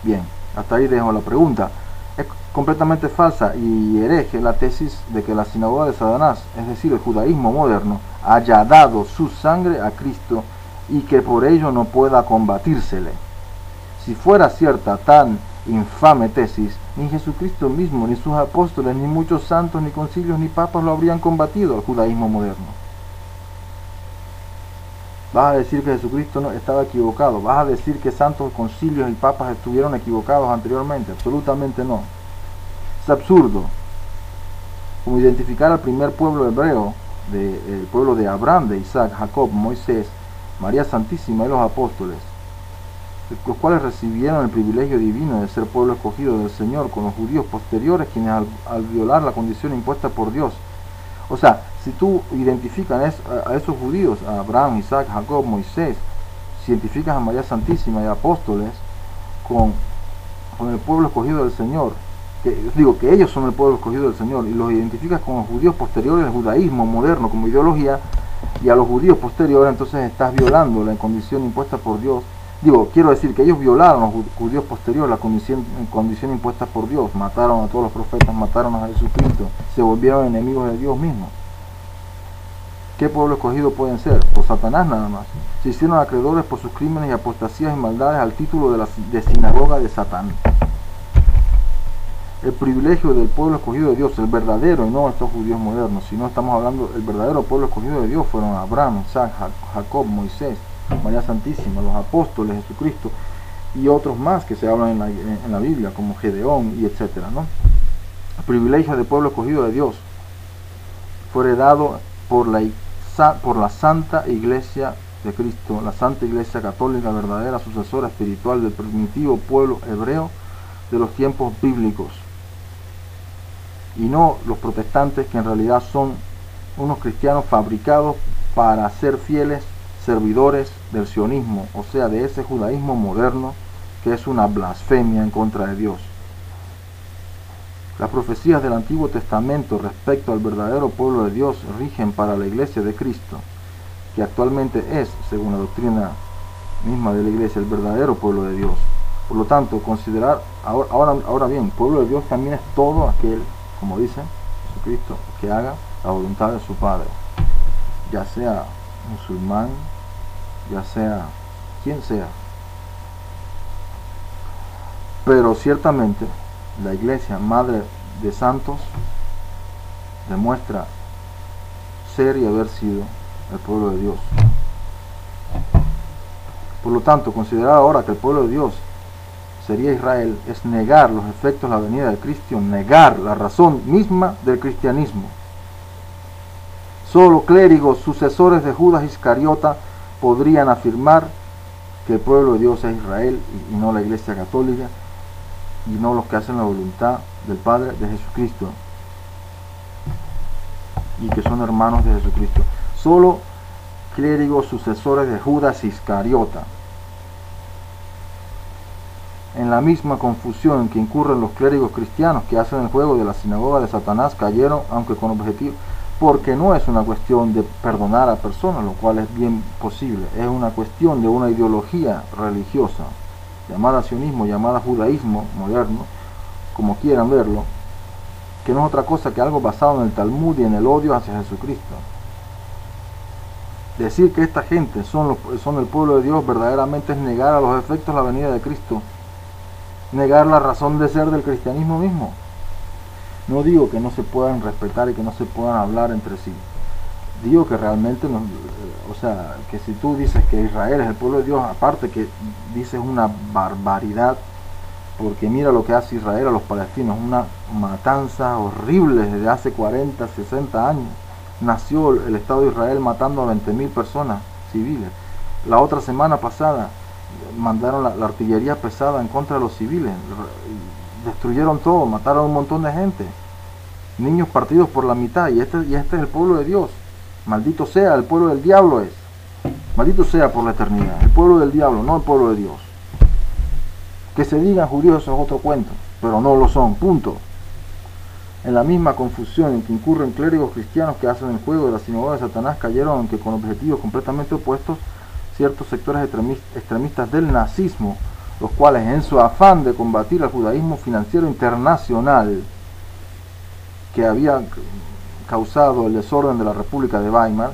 Bien, hasta ahí dejo la pregunta. Es completamente falsa y hereje la tesis de que la sinagoga de Satanás, es decir, el judaísmo moderno, haya dado su sangre a Cristo y que por ello no pueda combatírsele. Si fuera cierta tan infame tesis, ni Jesucristo mismo, ni sus apóstoles, ni muchos santos, ni concilios, ni papas lo habrían combatido al judaísmo moderno. Vas a decir que Jesucristo no estaba equivocado. Vas a decir que santos, concilios y papas estuvieron equivocados anteriormente. Absolutamente no. Es absurdo. Como identificar al primer pueblo hebreo, el pueblo de Abraham, de Isaac, Jacob, Moisés, María Santísima y los apóstoles, los cuales recibieron el privilegio divino de ser pueblo escogido del Señor, con los judíos posteriores, quienes al violar la condición impuesta por Dios. O sea, si tú identificas a esos judíos, a Abraham, Isaac, Jacob, Moisés, si identificas a María Santísima y a apóstoles con el pueblo escogido del Señor, que ellos son el pueblo escogido del Señor, y los identificas con los judíos posteriores al judaísmo moderno como ideología, y a los judíos posteriores, entonces estás violando la condición impuesta por Dios. Quiero decir que ellos violaron a los judíos posteriores la condición impuesta por Dios, mataron a todos los profetas, mataron a Jesucristo, se volvieron enemigos de Dios mismo. ¿Qué pueblo escogido pueden ser? Por Satanás nada más. Se hicieron acreedores por sus crímenes y apostasías y maldades al título de sinagoga de Satán. El privilegio del pueblo escogido de Dios, el verdadero, y no estos judíos modernos, sino estamos hablando, el verdadero pueblo escogido de Dios fueron Abraham, Isaac, Jacob, Moisés, María Santísima, los apóstoles, Jesucristo y otros más que se hablan en la Biblia, como Gedeón y etcétera, ¿no? El privilegio del pueblo escogido de Dios fue heredado por la Santa Iglesia de Cristo, la Santa Iglesia Católica verdadera, sucesora espiritual del primitivo pueblo hebreo de los tiempos bíblicos, y no los protestantes, que en realidad son unos cristianos fabricados para ser fieles servidores del sionismo, o sea, de ese judaísmo moderno que es una blasfemia en contra de Dios. Las profecías del Antiguo Testamento respecto al verdadero pueblo de Dios rigen para la Iglesia de Cristo, que actualmente es, según la doctrina misma de la Iglesia, el verdadero pueblo de Dios. Por lo tanto, considerar, ahora bien, pueblo de Dios también es todo aquel, como dice Jesucristo, que haga la voluntad de su Padre, ya sea musulmán, ya sea quien sea. Pero ciertamente la Iglesia, madre de santos, demuestra ser y haber sido el pueblo de Dios. Por lo tanto, considerar ahora que el pueblo de Dios sería Israel es negar los efectos de la venida de Cristo, negar la razón misma del cristianismo. Solo clérigos sucesores de Judas Iscariota podrían afirmar que el pueblo de Dios es Israel y no la Iglesia Católica, y no los que hacen la voluntad del Padre, de Jesucristo, y que son hermanos de Jesucristo. Solo clérigos sucesores de Judas Iscariota. En la misma confusión en que incurren los clérigos cristianos que hacen el juego de la sinagoga de Satanás, cayeron, aunque con objetivo, porque no es una cuestión de perdonar a personas, lo cual es bien posible, es una cuestión de una ideología religiosa, llamada sionismo, llamada judaísmo moderno, como quieran verlo, que no es otra cosa que algo basado en el Talmud y en el odio hacia Jesucristo. Decir que esta gente son el pueblo de Dios verdaderamente es negar a los efectos la venida de Cristo, negar la razón de ser del cristianismo mismo. No digo que no se puedan respetar y que no se puedan hablar entre sí. Digo que realmente, o sea, que si tú dices que Israel es el pueblo de Dios, aparte que dices una barbaridad, porque mira lo que hace Israel a los palestinos, una matanza horrible desde hace 40, 60 años. Nació el Estado de Israel matando a 20.000 personas civiles. La otra semana pasada mandaron la artillería pesada en contra de los civiles, destruyeron todo, mataron a un montón de gente, niños partidos por la mitad, y este es el pueblo de Dios. Maldito sea, el pueblo del diablo es. Maldito sea por la eternidad, el pueblo del diablo, no el pueblo de Dios. Que se digan judíos, eso es otro cuento, pero no lo son, punto. En la misma confusión en que incurren clérigos cristianos que hacen el juego de la sinagoga de Satanás, cayeron, aunque con objetivos completamente opuestos, ciertos sectores extremistas del nazismo, los cuales en su afán de combatir al judaísmo financiero internacional que había causado el desorden de la República de Weimar,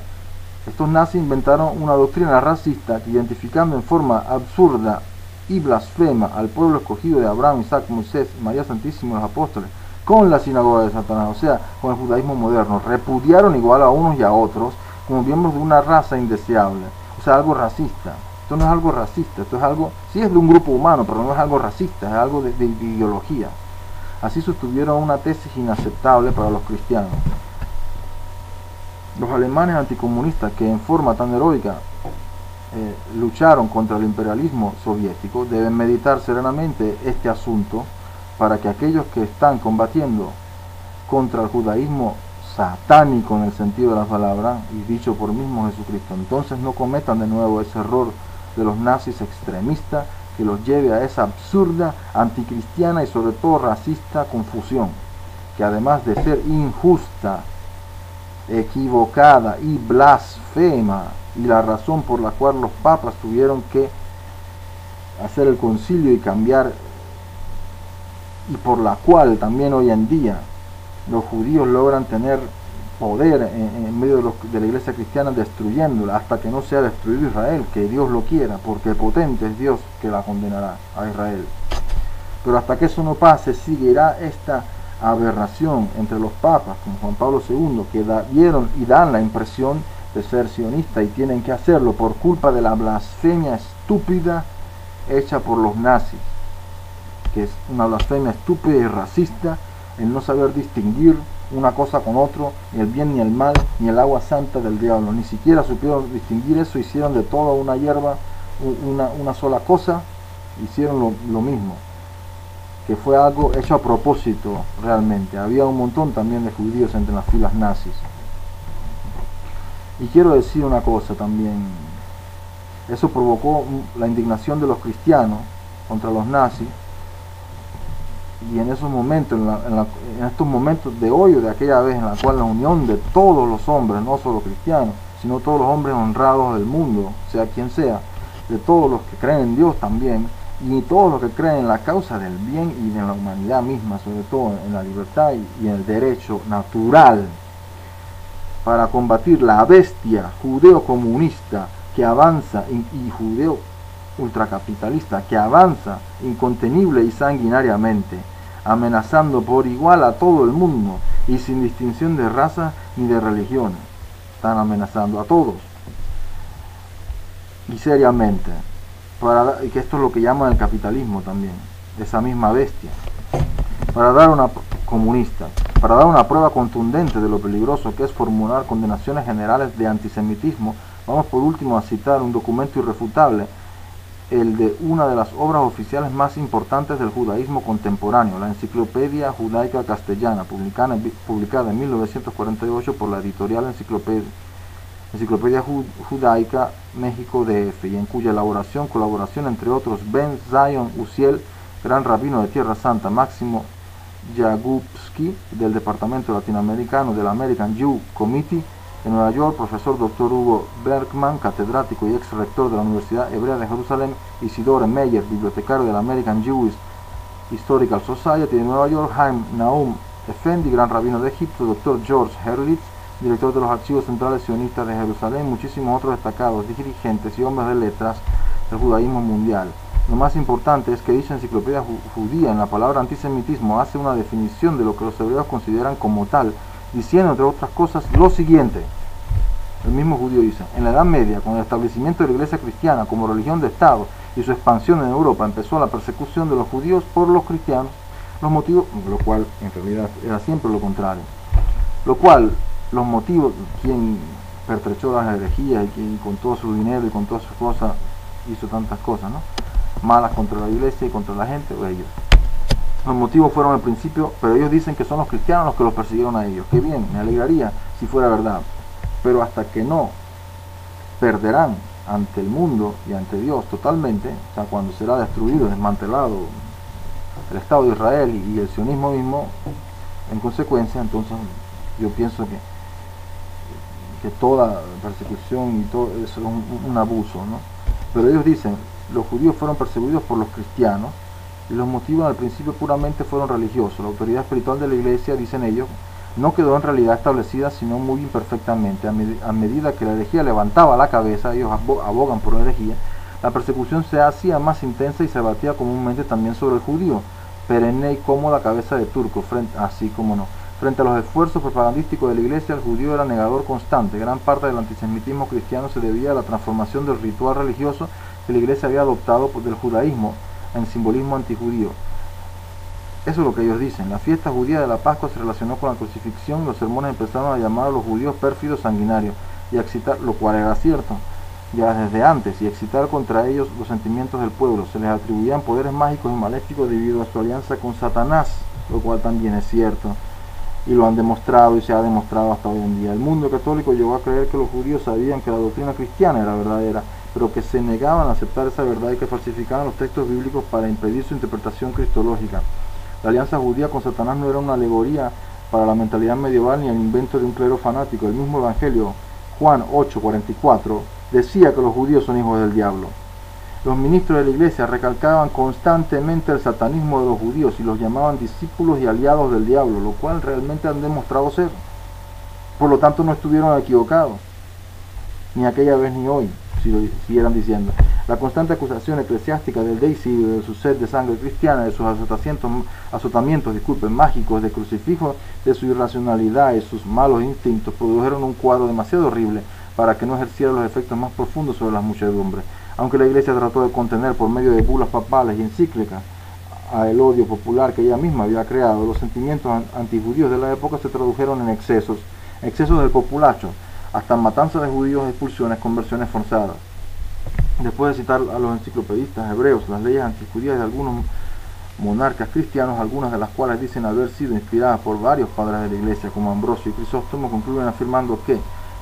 estos nazis inventaron una doctrina racista que, identificando en forma absurda y blasfema al pueblo escogido de Abraham, Isaac, Moisés, María Santísima y los apóstoles con la sinagoga de Satanás, o sea, con el judaísmo moderno, repudiaron igual a unos y a otros como miembros de una raza indeseable, o sea, algo racista. Esto no es algo racista, esto es algo, sí es de un grupo humano, pero no es algo racista, es algo de ideología. Así sostuvieron una tesis inaceptable para los cristianos. Los alemanes anticomunistas, que en forma tan heroica lucharon contra el imperialismo soviético, deben meditar serenamente este asunto para que aquellos que están combatiendo contra el judaísmo satánico en el sentido de la palabra, y dicho por mismo Jesucristo, entonces no cometan de nuevo ese error de los nazis extremistas que los lleve a esa absurda, anticristiana y sobre todo racista confusión, que además de ser injusta, equivocada y blasfema, y la razón por la cual los papas tuvieron que hacer el concilio y cambiar, y por la cual también hoy en día los judíos logran tener poder en medio de la iglesia cristiana, destruyéndola hasta que no sea destruido Israel, que Dios lo quiera, porque potente es Dios que la condenará a Israel. Pero hasta que eso no pase, seguirá esta aberración entre los papas, como Juan Pablo II, que dieron y dan la impresión de ser sionistas y tienen que hacerlo por culpa de la blasfemia estúpida hecha por los nazis, que es una blasfemia estúpida y racista, el no saber distinguir una cosa con otro, ni el bien ni el mal, ni el agua santa del diablo. Ni siquiera supieron distinguir eso, hicieron de toda una hierba una sola cosa, hicieron lo mismo, que fue algo hecho a propósito realmente. Había un montón también de judíos entre las filas nazis. Y quiero decir una cosa también, eso provocó la indignación de los cristianos contra los nazis, y en esos momentos, en estos momentos de hoy o de aquella vez en la cual la unión de todos los hombres, no solo cristianos, sino todos los hombres honrados del mundo, sea quien sea, de todos los que creen en Dios también, y todos los que creen en la causa del bien y de la humanidad misma, sobre todo en la libertad y en el derecho natural, para combatir la bestia judeo-comunista que avanza y judeo ultracapitalista que avanza incontenible y sanguinariamente, amenazando por igual a todo el mundo y sin distinción de raza ni de religiones. Están amenazando a todos y seriamente, y que esto es lo que llaman el capitalismo también, esa misma bestia, para dar una prueba contundente de lo peligroso que es formular condenaciones generales de antisemitismo. Vamos por último a citar un documento irrefutable, el de una de las obras oficiales más importantes del judaísmo contemporáneo, la Enciclopedia Judaica Castellana, publicada en 1948 por la editorial Enciclopedia Judaica México DF, y en cuya colaboración entre otros Ben Zion Uziel, gran rabino de Tierra Santa, Máximo Yagubski, del Departamento Latinoamericano del American Jew Committee de Nueva York, profesor Dr. Hugo Bergman, catedrático y ex rector de la Universidad Hebrea de Jerusalén, Isidore Meyer, bibliotecario de la American Jewish Historical Society de Nueva York, Haim Naum Effendi, gran rabino de Egipto, Dr. George Herlitz, director de los Archivos Centrales Sionistas de Jerusalén, muchísimos otros destacados dirigentes y hombres de letras del judaísmo mundial. Lo más importante es que dicha enciclopedia judía en la palabra antisemitismo hace una definición de lo que los hebreos consideran como tal, diciendo entre otras cosas lo siguiente. El mismo judío dice: en la Edad Media, con el establecimiento de la Iglesia cristiana como religión de Estado y su expansión en Europa, empezó la persecución de los judíos por los cristianos, los motivos, lo cual en realidad era siempre lo contrario, lo cual los motivos, quien pertrechó las herejías y quien con todo su dinero y con todas sus cosas hizo tantas cosas, ¿no?, malas contra la iglesia y contra la gente, o ellos. Los motivos fueron al principio, pero ellos dicen que son los cristianos los que los persiguieron a ellos. Qué bien, me alegraría si fuera verdad. Pero hasta que no perderán ante el mundo y ante Dios totalmente, o sea, cuando será destruido, desmantelado el Estado de Israel y el sionismo mismo, en consecuencia, entonces yo pienso que toda persecución y todo eso es un abuso, ¿no? Pero ellos dicen, los judíos fueron perseguidos por los cristianos y los motivos al principio puramente fueron religiosos. La autoridad espiritual de la iglesia, dicen ellos, no quedó en realidad establecida sino muy imperfectamente. A medida que la herejía levantaba la cabeza, ellos abogan por la herejía, la persecución se hacía más intensa y se batía comúnmente también sobre el judío, perenne y cómoda cabeza de turco, así como no. Frente a los esfuerzos propagandísticos de la iglesia, el judío era negador constante. Gran parte del antisemitismo cristiano se debía a la transformación del ritual religioso que la iglesia había adoptado del judaísmo en simbolismo antijudío. Eso es lo que ellos dicen. La fiesta judía de la Pascua se relacionó con la crucifixión y los sermones empezaron a llamar a los judíos pérfidos sanguinarios y a excitar, lo cual era cierto ya desde antes, y excitar contra ellos los sentimientos del pueblo. Se les atribuían poderes mágicos y maléficos debido a su alianza con Satanás, lo cual también es cierto, y lo han demostrado y se ha demostrado hasta hoy en día. El mundo católico llegó a creer que los judíos sabían que la doctrina cristiana era verdadera, pero que se negaban a aceptar esa verdad y que falsificaban los textos bíblicos para impedir su interpretación cristológica. La alianza judía con Satanás no era una alegoría para la mentalidad medieval ni el invento de un clero fanático. El mismo Evangelio, Juan 8:44, decía que los judíos son hijos del diablo. Los ministros de la iglesia recalcaban constantemente el satanismo de los judíos y los llamaban discípulos y aliados del diablo, lo cual realmente han demostrado ser. Por lo tanto, no estuvieron equivocados, ni aquella vez ni hoy, si lo siguieran diciendo. La constante acusación eclesiástica del deicidio, de su sed de sangre cristiana, de sus azotamientos mágicos, de crucifijo, de su irracionalidad y sus malos instintos, produjeron un cuadro demasiado horrible para que no ejerciera los efectos más profundos sobre las muchedumbres. Aunque la iglesia trató de contener por medio de bulas papales y encíclicas a el odio popular que ella misma había creado, los sentimientos antijudíos de la época se tradujeron en excesos del populacho, hasta matanzas de judíos, expulsiones, conversiones forzadas. Después de citar a los enciclopedistas hebreos las leyes antijudías de algunos monarcas cristianos, algunas de las cuales dicen haber sido inspiradas por varios padres de la iglesia como Ambrosio y Crisóstomo, concluyen afirmando que,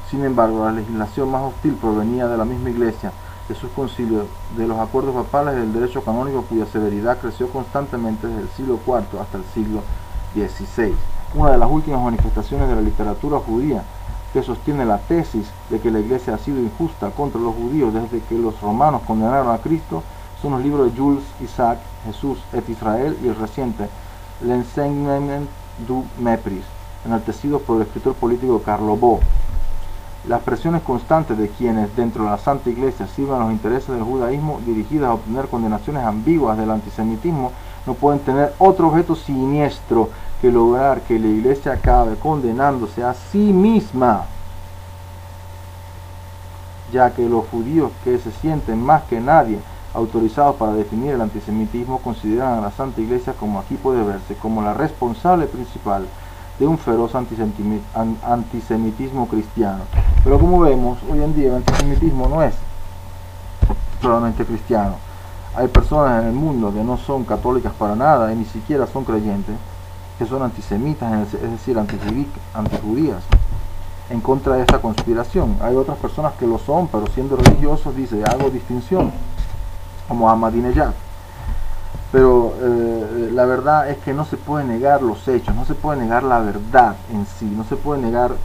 sin embargo, la legislación más hostil provenía de la misma iglesia, de sus concilios, de los acuerdos papales y del derecho canónico, cuya severidad creció constantemente desde el siglo IV hasta el siglo XVI. Una de las últimas manifestaciones de la literatura judía que sostiene la tesis de que la iglesia ha sido injusta contra los judíos desde que los romanos condenaron a Cristo son los libros de Jules Isaac, Jesús et Israel, y el reciente L'Enseignement du Mépris, enaltecidos por el escritor político Karl Löbow. Las presiones constantes de quienes dentro de la Santa Iglesia sirven a los intereses del judaísmo, dirigidas a obtener condenaciones ambiguas del antisemitismo, no pueden tener otro objeto siniestro que lograr que la iglesia acabe condenándose a sí misma, ya que los judíos, que se sienten más que nadie autorizados para definir el antisemitismo, consideran a la Santa Iglesia, como aquí puede verse, como la responsable principal de un feroz antisemitismo cristiano. Pero como vemos, hoy en día el antisemitismo no es solamente cristiano. Hay personas en el mundo que no son católicas para nada y ni siquiera son creyentes, que son antisemitas, es decir, antijudías, en contra de esta conspiración. Hay otras personas que lo son, pero siendo religiosos, dice, hago distinción, como Ahmadinejad. Pero la verdad es que no se puede negar los hechos, no se puede negar la verdad en sí, no se puede negar.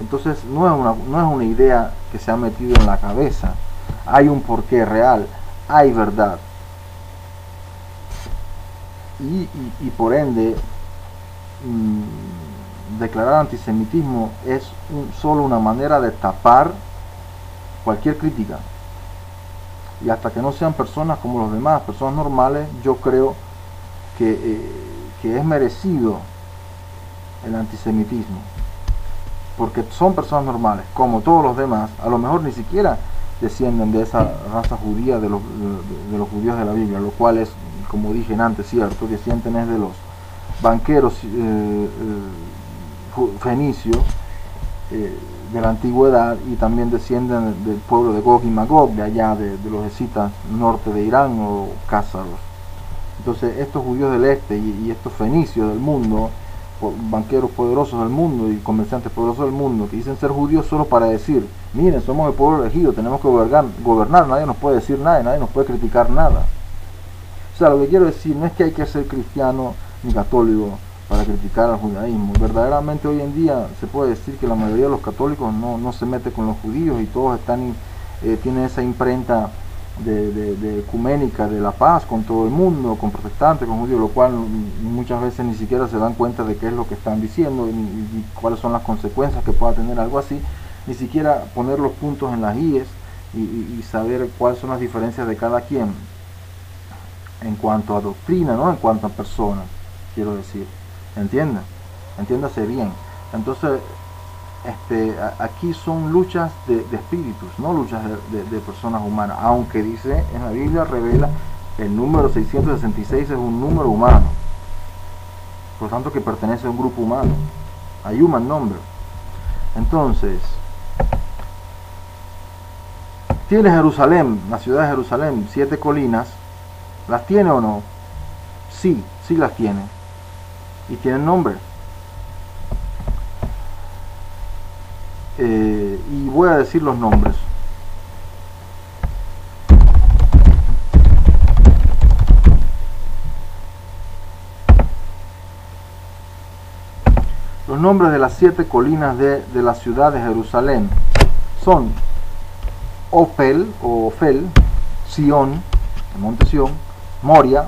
Entonces no es una idea que se ha metido en la cabeza, hay un porqué real, hay verdad. Y por ende, declarar antisemitismo es solo una manera de tapar cualquier crítica y hasta que no sean personas como los demás, personas normales, yo creo que es merecido el antisemitismo, porque son personas normales, como todos los demás. A lo mejor ni siquiera descienden de esa raza judía de los judíos de la Biblia, lo cual es, como dije antes, cierto, descienden es de los banqueros fenicios de la antigüedad, y también descienden del pueblo de Gog y Magog, de allá de los escitas norte de Irán, o cázaros. Entonces estos judíos del este y estos fenicios del mundo, banqueros poderosos del mundo y comerciantes poderosos del mundo, que dicen ser judíos solo para decir, miren, somos el pueblo elegido, tenemos que gobernar, nadie nos puede decir nada, nadie nos puede criticar nada. O sea, lo que quiero decir no es que hay que ser cristiano ni católico para criticar al judaísmo. Verdaderamente hoy en día se puede decir que la mayoría de los católicos no se mete con los judíos, y todos tienen esa imprenta de ecuménica, de la paz con todo el mundo, con protestantes, con judíos, lo cual muchas veces ni siquiera se dan cuenta de qué es lo que están diciendo y cuáles son las consecuencias que pueda tener algo así, ni siquiera poner los puntos en las IES y saber cuáles son las diferencias de cada quien en cuanto a doctrina, no en cuanto a personas, quiero decir. Entiéndase bien. Entonces aquí son luchas de espíritus, no luchas de personas humanas, aunque dice en la Biblia, revela, el número 666 es un número humano, por tanto que pertenece a un grupo humano, a human number. Entonces, tiene Jerusalén, la ciudad de Jerusalén, 7 colinas. ¿Las tiene o no? Sí las tiene, y tienen nombre. Y voy a decir los nombres. Los nombres de las 7 colinas de la ciudad de Jerusalén son Ofel o Ofel, Sión, el monte Sión, Moria,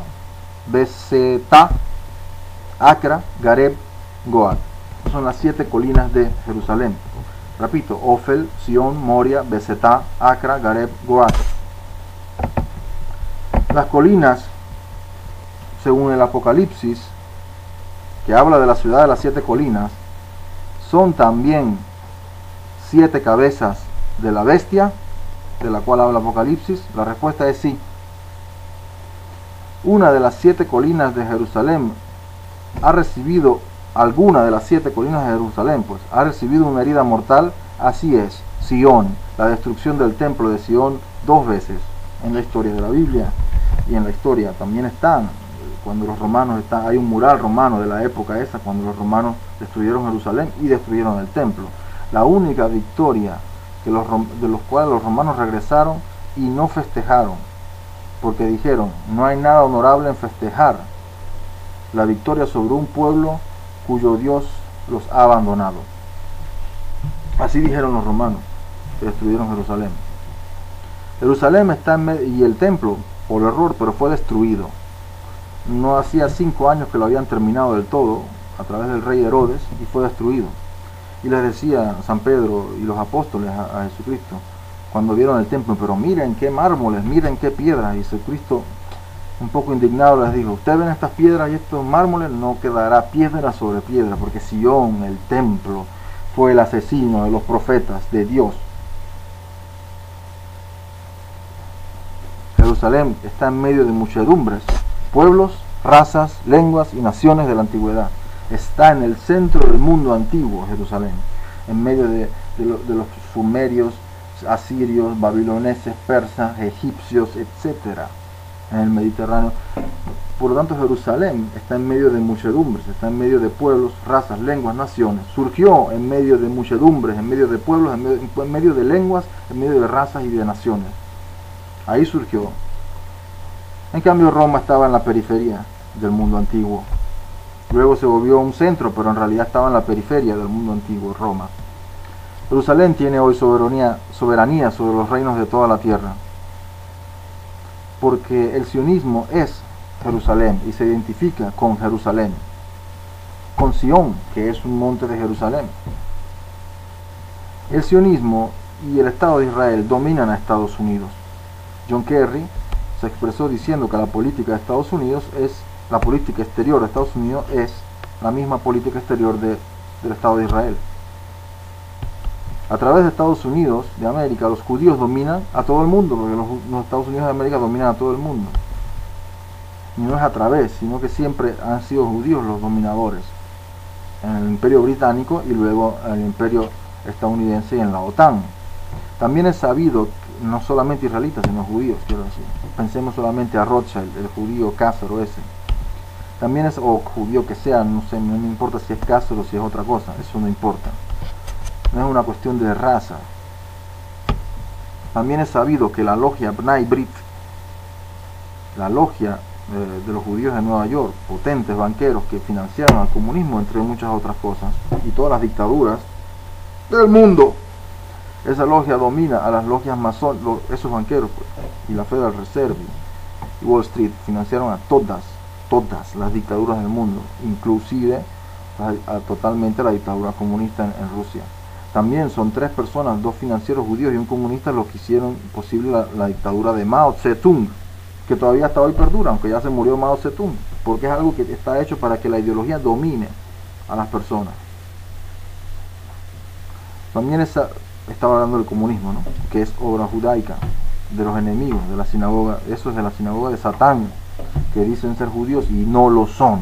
Bezetá, Acra, Gareb, Goat. Son las 7 colinas de Jerusalén. Repito, Ofel, Sión, Moria, Bezetá, Acra, Gareb, Goat. Las colinas, según el Apocalipsis, que habla de la ciudad de las 7 colinas, son también 7 cabezas de la bestia, de la cual habla Apocalipsis. La respuesta es sí. Una de las 7 colinas de Jerusalén ha recibido, alguna de las 7 colinas de Jerusalén, pues, ha recibido una herida mortal. Así es, Sión, la destrucción del templo de Sión 2 veces en la historia de la Biblia, y en la historia también están, cuando los romanos hay un mural romano de la época esa, cuando los romanos destruyeron Jerusalén y destruyeron el templo. La única victoria de los cuales los romanos regresaron y no festejaron, porque dijeron, no hay nada honorable en festejar la victoria sobre un pueblo cuyo Dios los ha abandonado. Así dijeron los romanos que destruyeron Jerusalén. Jerusalén está en medio, y el templo, por error, pero fue destruido. No hacía 5 años que lo habían terminado del todo, a través del rey Herodes, y fue destruido. Y les decía San Pedro y los apóstoles a Jesucristo, cuando vieron el templo, pero miren qué mármoles, miren qué piedras. Y Jesucristo, un poco indignado, les dijo, ustedes ven estas piedras y estos mármoles, no quedará piedra sobre piedra, porque Sión, el templo, fue el asesino de los profetas de Dios. Jerusalén está en medio de muchedumbres, pueblos, razas, lenguas y naciones de la antigüedad. Está en el centro del mundo antiguo, Jerusalén, en medio de los sumerios, asirios, babiloneses, persas, egipcios, etcétera, en el Mediterráneo. Por lo tanto, Jerusalén está en medio de muchedumbres, está en medio de pueblos, razas, lenguas, naciones. Surgió en medio de muchedumbres, en medio de pueblos, en medio de lenguas, en medio de razas y de naciones. Ahí surgió. En cambio, Roma estaba en la periferia del mundo antiguo. Luego se volvió un centro, pero en realidad estaba en la periferia del mundo antiguo, Roma. Jerusalén tiene hoy soberanía sobre los reinos de toda la tierra, porque el sionismo es Jerusalén y se identifica con Jerusalén, con Sión, que es un monte de Jerusalén. El sionismo y el Estado de Israel dominan a Estados Unidos. John Kerry se expresó diciendo que la política de Estados Unidos la política exterior de Estados Unidos es la misma política exterior del Estado de Israel. A través de Estados Unidos de América, los judíos dominan a todo el mundo, porque los Estados Unidos de América dominan a todo el mundo. Y no es a través, sino que siempre han sido judíos los dominadores en el Imperio Británico y luego en el Imperio estadounidense y en la OTAN. También es sabido, no solamente israelitas, sino judíos, quiero decir. Pensemos solamente a Rothschild, el judío Cásaro ese. También es, o judío que sea, no sé, no me importa si es Cásaro o si es otra cosa, eso no importa. No es una cuestión de raza. También es sabido que la logia Bnai Brit, la logia de los judíos de Nueva York, potentes banqueros que financiaron al comunismo, entre muchas otras cosas, y todas las dictaduras del mundo, esa logia domina a las logias masónicas, esos banqueros, pues, y la Federal Reserve y Wall Street financiaron a todas las dictaduras del mundo, inclusive totalmente la dictadura comunista en Rusia. También son 3 personas, 2 financieros judíos y un comunista, los que hicieron posible la dictadura de Mao Zedong, que todavía hasta hoy perdura, aunque ya se murió Mao Zedong, porque es algo que está hecho para que la ideología domine a las personas. También estaba hablando del comunismo, ¿no? Que es obra judaica, de los enemigos de la sinagoga, eso es de la sinagoga de Satán, que dicen ser judíos y no lo son.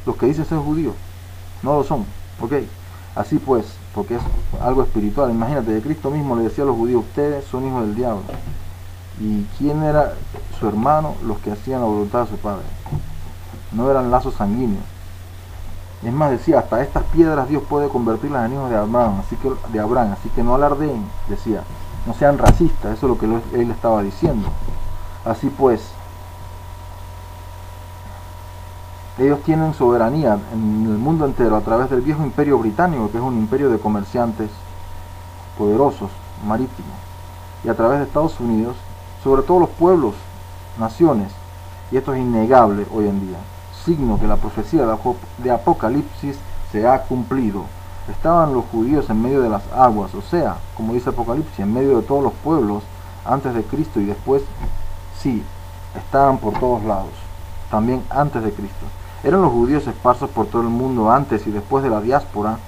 Los que dicen ser judíos no lo son, ¿ok? Así pues, porque es algo espiritual. Imagínate, de Cristo mismo le decía a los judíos: ustedes son hijos del diablo. ¿Y quién era su hermano? Los que hacían la voluntad de su padre. No eran lazos sanguíneos. Es más, decía, hasta estas piedras Dios puede convertirlas en hijos de Abraham, así que no alardeen, decía, no sean racistas, eso es lo que él estaba diciendo. Así pues, ellos tienen soberanía en el mundo entero a través del viejo imperio británico, que es un imperio de comerciantes poderosos, marítimos, y a través de Estados Unidos, sobre todos los pueblos, naciones, y esto es innegable hoy en día, signo que la profecía de Apocalipsis se ha cumplido. Estaban los judíos en medio de las aguas, o sea, como dice Apocalipsis, en medio de todos los pueblos, antes de Cristo y después, sí, estaban por todos lados, también antes de Cristo. Eran los judíos esparsos por todo el mundo antes y después de la diáspora,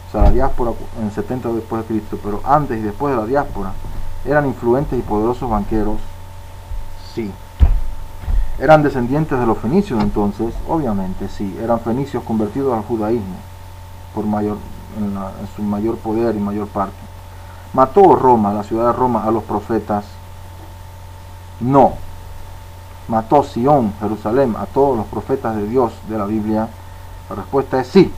o sea, la diáspora en el 70 después de Cristo, pero antes y después de la diáspora, eran influentes y poderosos banqueros, sí. Eran descendientes de los fenicios entonces, obviamente sí, eran fenicios convertidos al judaísmo, en su mayor poder y mayor parte. ¿Mató Roma, la ciudad de Roma, a los profetas? No. ¿Mató Sion, Jerusalén, a todos los profetas de Dios de la Biblia? La respuesta es sí.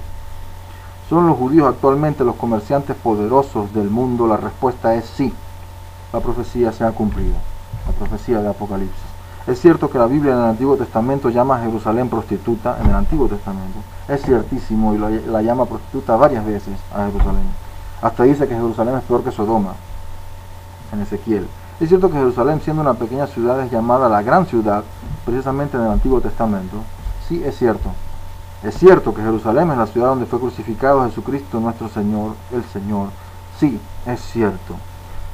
¿Son los judíos actualmente los comerciantes poderosos del mundo? La respuesta es sí. La profecía se ha cumplido, la profecía de Apocalipsis. Es cierto que la Biblia en el Antiguo Testamento llama a Jerusalén prostituta, en el Antiguo Testamento. Es ciertísimo, y la llama prostituta varias veces a Jerusalén. Hasta dice que Jerusalén es peor que Sodoma, en Ezequiel. Es cierto que Jerusalén, siendo una pequeña ciudad, es llamada la gran ciudad, precisamente en el Antiguo Testamento. Sí, es cierto. Es cierto que Jerusalén es la ciudad donde fue crucificado Jesucristo nuestro Señor, el Señor. Sí, es cierto.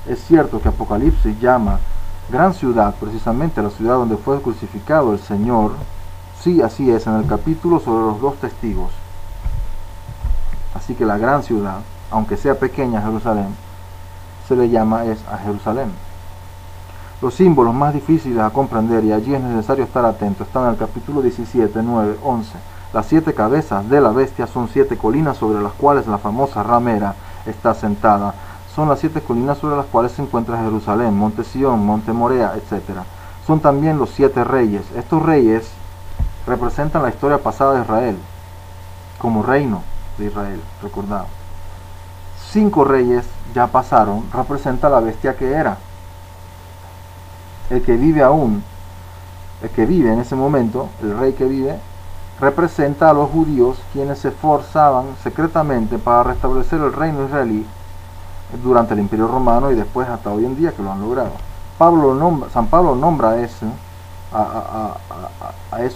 Es cierto que Apocalipsis llama gran ciudad precisamente a la ciudad donde fue crucificado el Señor. Sí, así es, en el capítulo sobre los 2 testigos. Así que la gran ciudad, aunque sea pequeña Jerusalén, se le llama a Jerusalén. Los símbolos más difíciles a comprender, y allí es necesario estar atento, están en el capítulo 17, 9, 11. Las 7 cabezas de la bestia son 7 colinas sobre las cuales la famosa ramera está sentada. Son las 7 colinas sobre las cuales se encuentra Jerusalén, Monte Sión, Monte Morea, etc. Son también los 7 reyes. Estos reyes representan la historia pasada de Israel, como reino de Israel, recordado. 5 reyes ya pasaron, representa la bestia que era. El que vive aún, el que vive en ese momento, el rey que vive, representa a los judíos, quienes se esforzaban secretamente para restablecer el reino israelí durante el Imperio Romano y después hasta hoy en día, que lo han logrado. San Pablo nombra a eso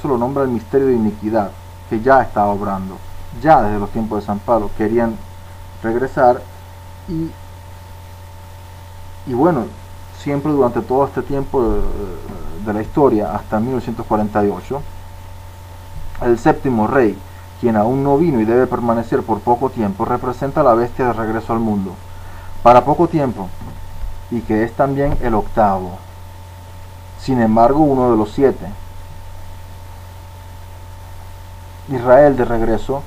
lo nombra el misterio de iniquidad, que ya estaba obrando. Ya desde los tiempos de San Pablo querían regresar y bueno, siempre durante todo este tiempo de la historia, hasta 1948, el séptimo rey, quien aún no vino y debe permanecer por poco tiempo, representa a la bestia de regreso al mundo, para poco tiempo, y que es también el octavo, sin embargo uno de los 7. Israel de regreso,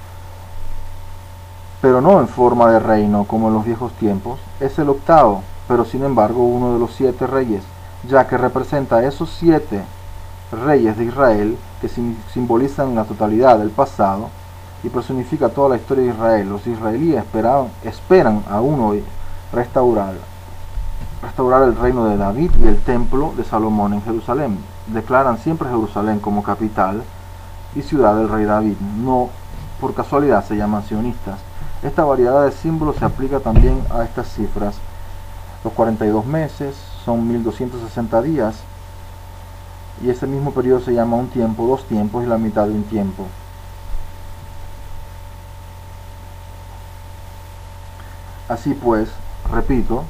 pero no en forma de reino como en los viejos tiempos, es el octavo, pero sin embargo uno de los 7 reyes, ya que representa a esos 7 reyes de Israel que simbolizan la totalidad del pasado y personifica toda la historia de Israel. Los israelíes esperan aún hoy restaurar el reino de David y el templo de Salomón en Jerusalén. Declaran siempre Jerusalén como capital y ciudad del rey David. No por casualidad se llaman sionistas. Esta variedad de símbolos se aplica también a estas cifras. Los 42 meses son 1260 días, y ese mismo periodo se llama un tiempo, 2 tiempos y la mitad de un tiempo. Así pues, repito,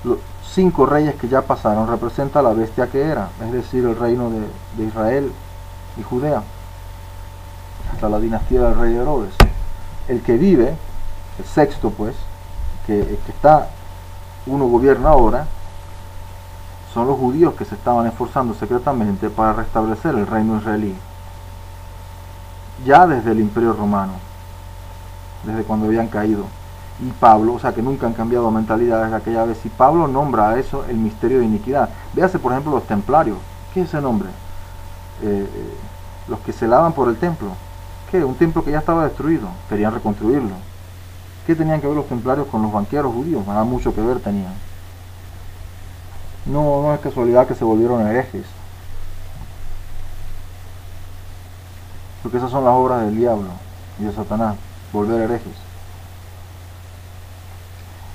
los 5 reyes que ya pasaron representan la bestia que era, es decir, el reino de Israel y Judea, hasta la dinastía del rey Herodes. El que vive, el sexto pues, que está, uno gobierna ahora, son los judíos que se estaban esforzando secretamente para restablecer el reino israelí, ya desde el Imperio Romano, desde cuando habían caído. Y Pablo, o sea que nunca han cambiado mentalidad desde aquella vez, y Pablo nombra a eso el misterio de iniquidad. Véase por ejemplo los templarios. ¿Qué es ese nombre? Los que celaban por el templo. ¿Qué? Un templo que ya estaba destruido, querían reconstruirlo. ¿Qué tenían que ver los templarios con los banqueros judíos? Nada, mucho que ver tenían. No es casualidad que se volvieron herejes, porque esas son las obras del diablo y de Satanás, volver herejes.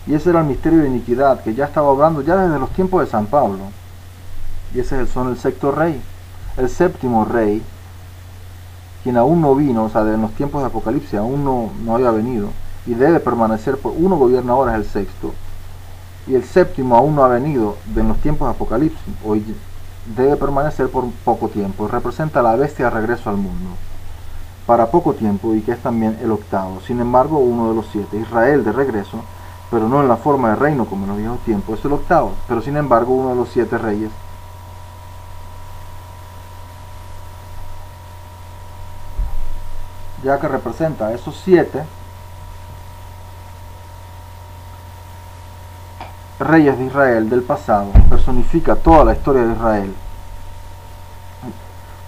Y ese era el misterio de iniquidad que ya estaba hablando ya desde los tiempos de San Pablo. Y ese son el sexto rey, el séptimo rey, quien aún no vino, o sea, en los tiempos de Apocalipsis aún no había venido, y debe permanecer, uno gobierna ahora, es el sexto, y el séptimo aún no ha venido en los tiempos de Apocalipsis, hoy debe permanecer por poco tiempo, representa a la bestia de regreso al mundo, para poco tiempo, y que es también el octavo. Sin embargo, uno de los 7, Israel de regreso, pero no en la forma de reino como en los viejos tiempos, es el octavo, pero sin embargo uno de los 7 reyes. Ya que representa a esos 7 reyes de Israel del pasado, personifica toda la historia de Israel.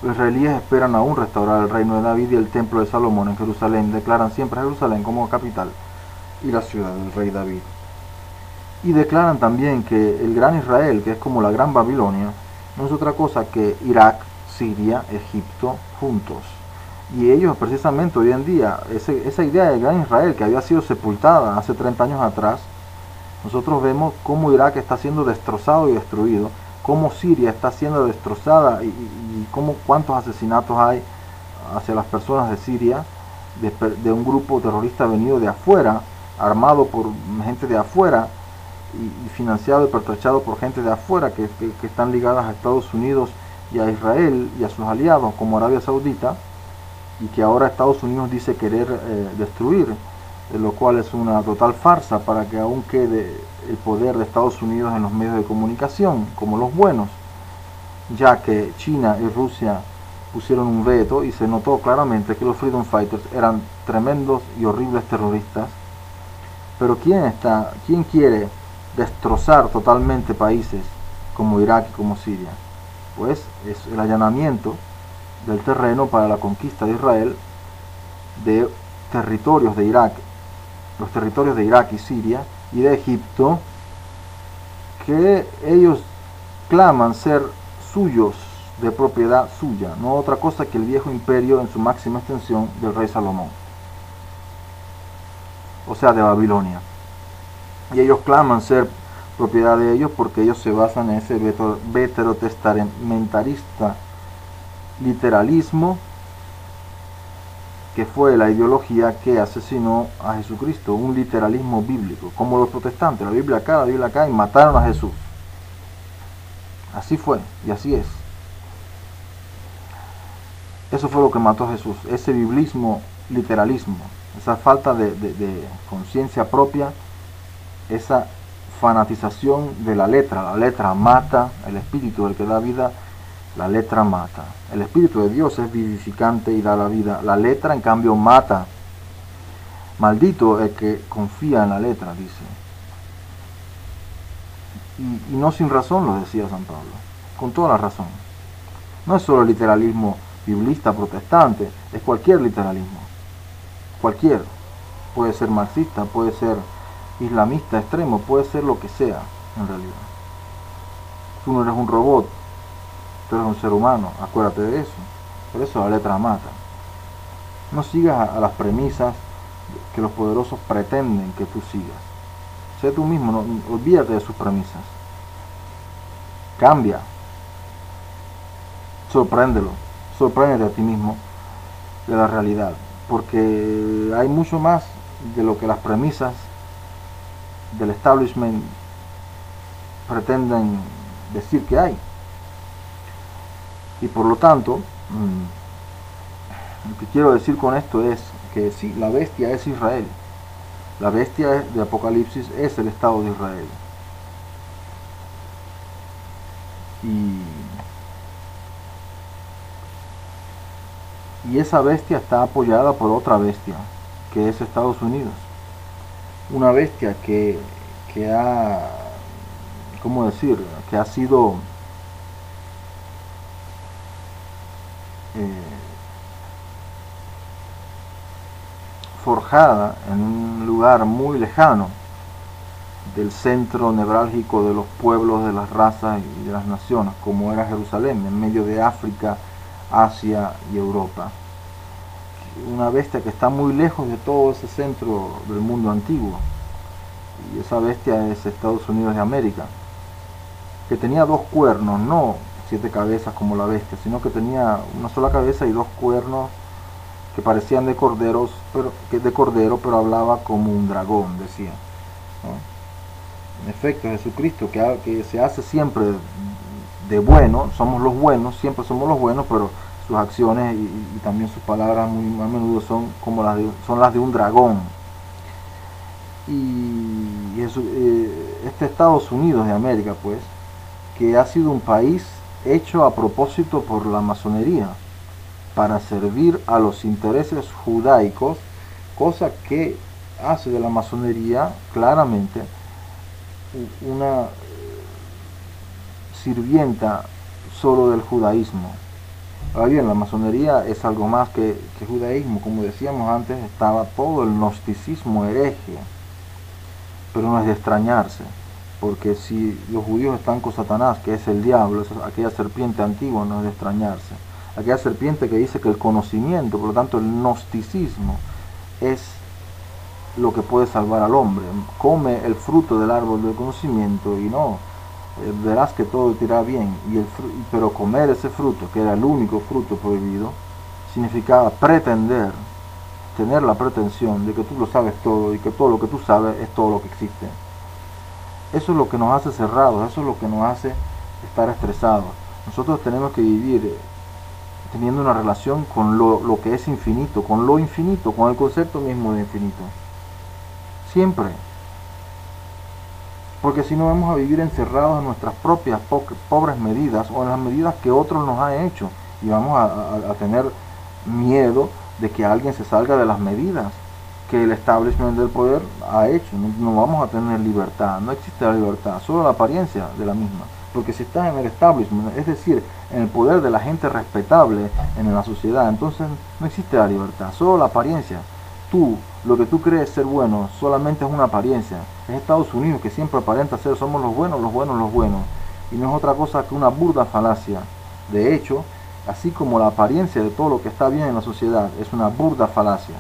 Los israelíes esperan aún restaurar el reino de David y el templo de Salomón en Jerusalén. Declaran siempre Jerusalén como capital y la ciudad del rey David. Y declaran también que el gran Israel, que es como la gran Babilonia, no es otra cosa que Irak, Siria, Egipto juntos. Y ellos precisamente hoy en día, esa idea del gran Israel que había sido sepultada hace 30 años atrás, nosotros vemos cómo Irak está siendo destrozado y destruido, cómo Siria está siendo destrozada y cuántos asesinatos hay hacia las personas de Siria, de un grupo terrorista venido de afuera, armado por gente de afuera y financiado y pertrechado por gente de afuera que están ligadas a Estados Unidos y a Israel y a sus aliados como Arabia Saudita, y que ahora Estados Unidos dice querer destruir, lo cual es una total farsa para que aún quede el poder de Estados Unidos en los medios de comunicación como los buenos, ya que China y Rusia pusieron un veto y se notó claramente que los Freedom Fighters eran tremendos y horribles terroristas. Pero ¿quién quiere destrozar totalmente países como Irak y como Siria? Pues es el allanamiento del terreno para la conquista de Israel de territorios de Irak, los territorios de Irak y Siria y de Egipto, que ellos claman ser suyos, de propiedad suya, no otra cosa que el viejo imperio en su máxima extensión del rey Salomón, o sea, de Babilonia. Y ellos claman ser propiedad de ellos porque ellos se basan en ese veterotestamentarista literalismo que fue la ideología que asesinó a Jesucristo, un literalismo bíblico, como los protestantes, la Biblia acá, y mataron a Jesús. Así fue y así es. Eso fue lo que mató a Jesús, ese biblismo, literalismo, esa falta de conciencia propia, esa fanatización de la letra mata, el espíritu del que da vida, la letra mata. El espíritu de Dios es vivificante y da la vida, la letra en cambio mata. Maldito el que confía en la letra, dice. Y no sin razón lo decía San Pablo, con toda la razón. No es solo el literalismo biblista protestante, es cualquier literalismo, cualquier, puede ser marxista, puede ser islamista extremo, puede ser lo que sea en realidad. Tú no eres un robot, tú eres un ser humano, acuérdate de eso. Por eso la letra mata. No sigas a las premisas que los poderosos pretenden que tú sigas. Sé tú mismo, no, olvídate de sus premisas. Cambia. Sorpréndete a ti mismo de la realidad, porque hay mucho más de lo que las premisas del establishment pretenden decir que hay. Y por lo tanto, lo que quiero decir con esto es que sí, la bestia es Israel. La bestia de Apocalipsis es el Estado de Israel. Y esa bestia está apoyada por otra bestia, que es Estados Unidos. Una bestia que ha, ¿cómo decir?, que ha sido forjada en un lugar muy lejano del centro nevrálgico de los pueblos, de las razas y de las naciones, como era Jerusalén, en medio de África, Asia y Europa. Una bestia que está muy lejos de todo ese centro del mundo antiguo. Y esa bestia es Estados Unidos de América, que tenía dos cuernos, no 7 cabezas como la bestia, sino que tenía una sola cabeza y 2 cuernos que parecían de cordero, pero hablaba como un dragón, decía, ¿no? En efecto, Jesucristo, que se hace siempre de bueno, somos los buenos, siempre somos los buenos, pero sus acciones y también sus palabras muy a menudo son como las de un dragón. Y este Estados Unidos de América, pues, que ha sido un país hecho a propósito por la masonería para servir a los intereses judaicos, cosa que hace de la masonería claramente una sirvienta solo del judaísmo. Ahora bien, la masonería es algo más que judaísmo. Como decíamos antes, estaba todo el gnosticismo hereje, pero no es de extrañarse, porque si los judíos están con Satanás, que es el diablo, aquella serpiente antigua, no es de extrañarse. Aquella serpiente que dice que el conocimiento, por lo tanto el gnosticismo, es lo que puede salvar al hombre. Come el fruto del árbol del conocimiento y no, verás que todo te irá bien. Pero comer ese fruto, que era el único fruto prohibido, significaba pretender, tener la pretensión de que tú lo sabes todo y que todo lo que tú sabes es todo lo que existe. Eso es lo que nos hace cerrados, eso es lo que nos hace estar estresados. Nosotros tenemos que vivir teniendo una relación con lo que es infinito, con lo infinito, con el concepto mismo de infinito. Siempre. Porque si no vamos a vivir encerrados en nuestras propias pobres medidas o en las medidas que otros nos han hecho, y vamos a tener miedo de que alguien se salga de las medidas que el establishment del poder ha hecho. No vamos a tener libertad, no existe la libertad, solo la apariencia de la misma. Porque si estás en el establishment, es decir, en el poder de la gente respetable en la sociedad, entonces no existe la libertad, solo la apariencia. Lo que tú crees ser bueno, solamente es una apariencia. Es Estados Unidos que siempre aparenta ser, somos los buenos, los buenos, los buenos. Y no es otra cosa que una burda falacia. De hecho, así como la apariencia de todo lo que está bien en la sociedad es una burda falacia,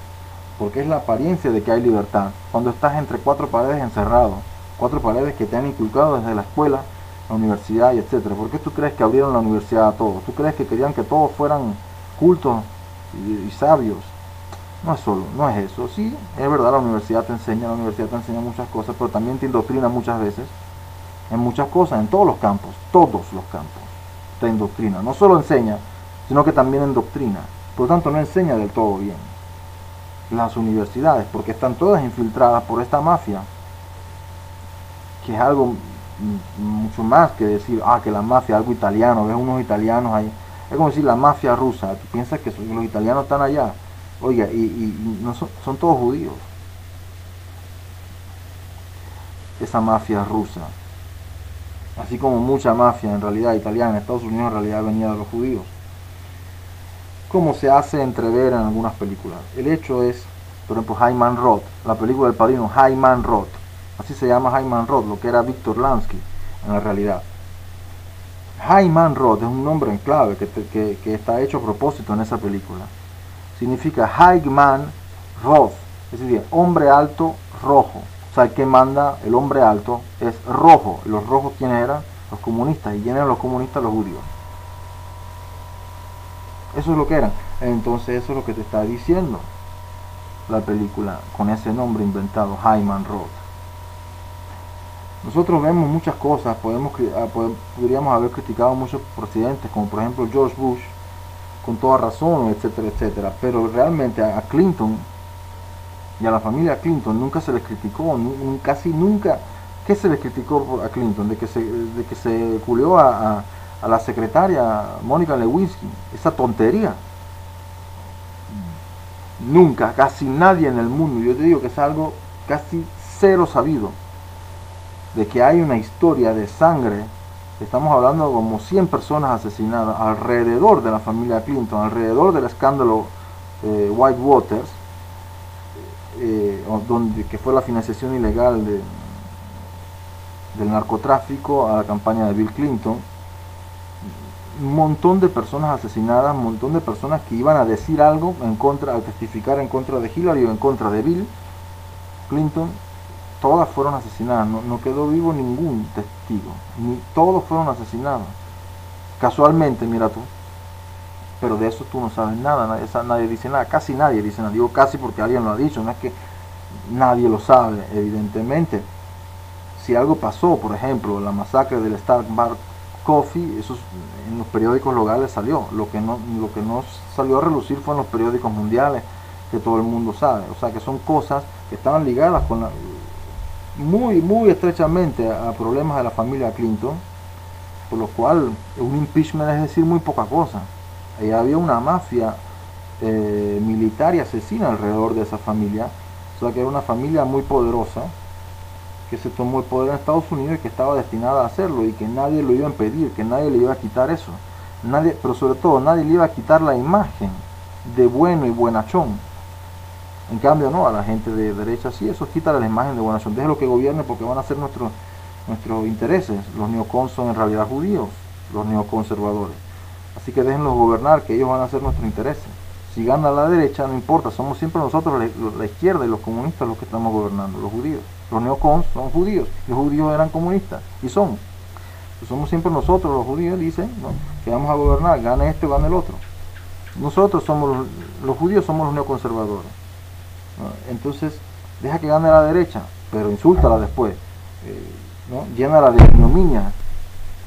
porque es la apariencia de que hay libertad, cuando estás entre 4 paredes encerrado, 4 paredes que te han inculcado desde la escuela, la universidad y etcétera. ¿Por qué tú crees que abrieron la universidad a todos? ¿Tú crees que querían que todos fueran cultos y sabios? No es eso. Sí, es verdad, la universidad te enseña muchas cosas, pero también te indoctrina muchas veces. en muchas cosas, en todos los campos, te indoctrina. No solo enseña, sino que también endoctrina. Por lo tanto, no enseña del todo bien. Las universidades, porque están todas infiltradas por esta mafia, que es algo mucho más que decir, que la mafia, algo italiano, ves unos italianos ahí. Es como decir la mafia rusa, tú piensas que los italianos están allá, oiga, y no son todos judíos. Esa mafia rusa, así como mucha mafia en realidad italiana en Estados Unidos, en realidad venía de los judíos, como se hace entrever en algunas películas. El hecho es, por ejemplo, Hyman Roth, la película del Padrino, Hyman Roth, así se llama Hyman Roth, lo que era Víctor Lansky en la realidad. Hyman Roth es un nombre en clave que está hecho a propósito en esa película. Significa Hyman Roth, es decir, hombre alto rojo. O sea, el que manda, el hombre alto, es rojo. Los rojos, ¿quiénes eran? Los comunistas. ¿Y quiénes eran los comunistas? Los judíos. Eso es lo que eran. Entonces eso es lo que te está diciendo la película con ese nombre inventado, Hyman Roth. Nosotros vemos muchas cosas, podríamos haber criticado muchos presidentes, como por ejemplo George Bush, con toda razón, etcétera, etcétera, pero realmente a Clinton y a la familia Clinton nunca se les criticó, casi nunca. ¿Qué se les criticó a Clinton? De que se culió a la secretaria Mónica Lewinsky, esa tontería. Nunca, casi nadie en el mundo, yo te digo que es algo casi cero sabido, de que hay una historia de sangre. Estamos hablando de como 100 personas asesinadas alrededor de la familia Clinton, alrededor del escándalo White Waters, que fue la financiación ilegal del narcotráfico a la campaña de Bill Clinton. Un montón de personas asesinadas, un montón de personas que iban a decir algo en contra, a testificar en contra de Hillary o en contra de Bill Clinton. Todas fueron asesinadas, no quedó vivo ningún testigo, todos fueron asesinados, casualmente, mira tú, pero de eso tú no sabes nada, nadie dice nada, casi nadie dice nada, digo casi porque alguien lo ha dicho, no es que nadie lo sabe, evidentemente. Si algo pasó, por ejemplo, la masacre del Starbucks Coffee, eso en los periódicos locales salió, lo que no salió a relucir fue en los periódicos mundiales, que todo el mundo sabe, o sea que son cosas que estaban ligadas con muy estrechamente a problemas de la familia Clinton, por lo cual un impeachment es decir muy poca cosa. Ahí había una mafia militar y asesina alrededor de esa familia, o sea que era una familia muy poderosa que se tomó el poder en Estados Unidos y que estaba destinada a hacerlo y que nadie lo iba a impedir, que nadie le iba a quitar eso, pero sobre todo nadie le iba a quitar la imagen de bueno y buenachón. En cambio no, a la gente de derecha sí, eso quita la imagen de buenachón, déjelo que gobierne porque van a ser nuestros intereses. Los neocons son en realidad judíos, los neoconservadores, así que déjenlos gobernar, que ellos van a ser nuestros intereses. Si gana la derecha, no importa, somos siempre nosotros, la izquierda y los comunistas los que estamos gobernando, los judíos. Los neocons son judíos, los judíos eran comunistas, y son. Somos siempre nosotros, los judíos, dicen, ¿no?, que vamos a gobernar, gane este o gane el otro. Nosotros somos, los judíos somos los neoconservadores. Entonces, deja que gane la derecha, pero insúltala después, ¿no?, llénala de ignominia.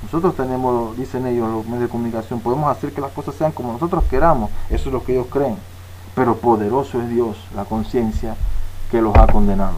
Nosotros tenemos, dicen ellos, los medios de comunicación, podemos hacer que las cosas sean como nosotros queramos, eso es lo que ellos creen, pero poderoso es Dios, la conciencia, que los ha condenado.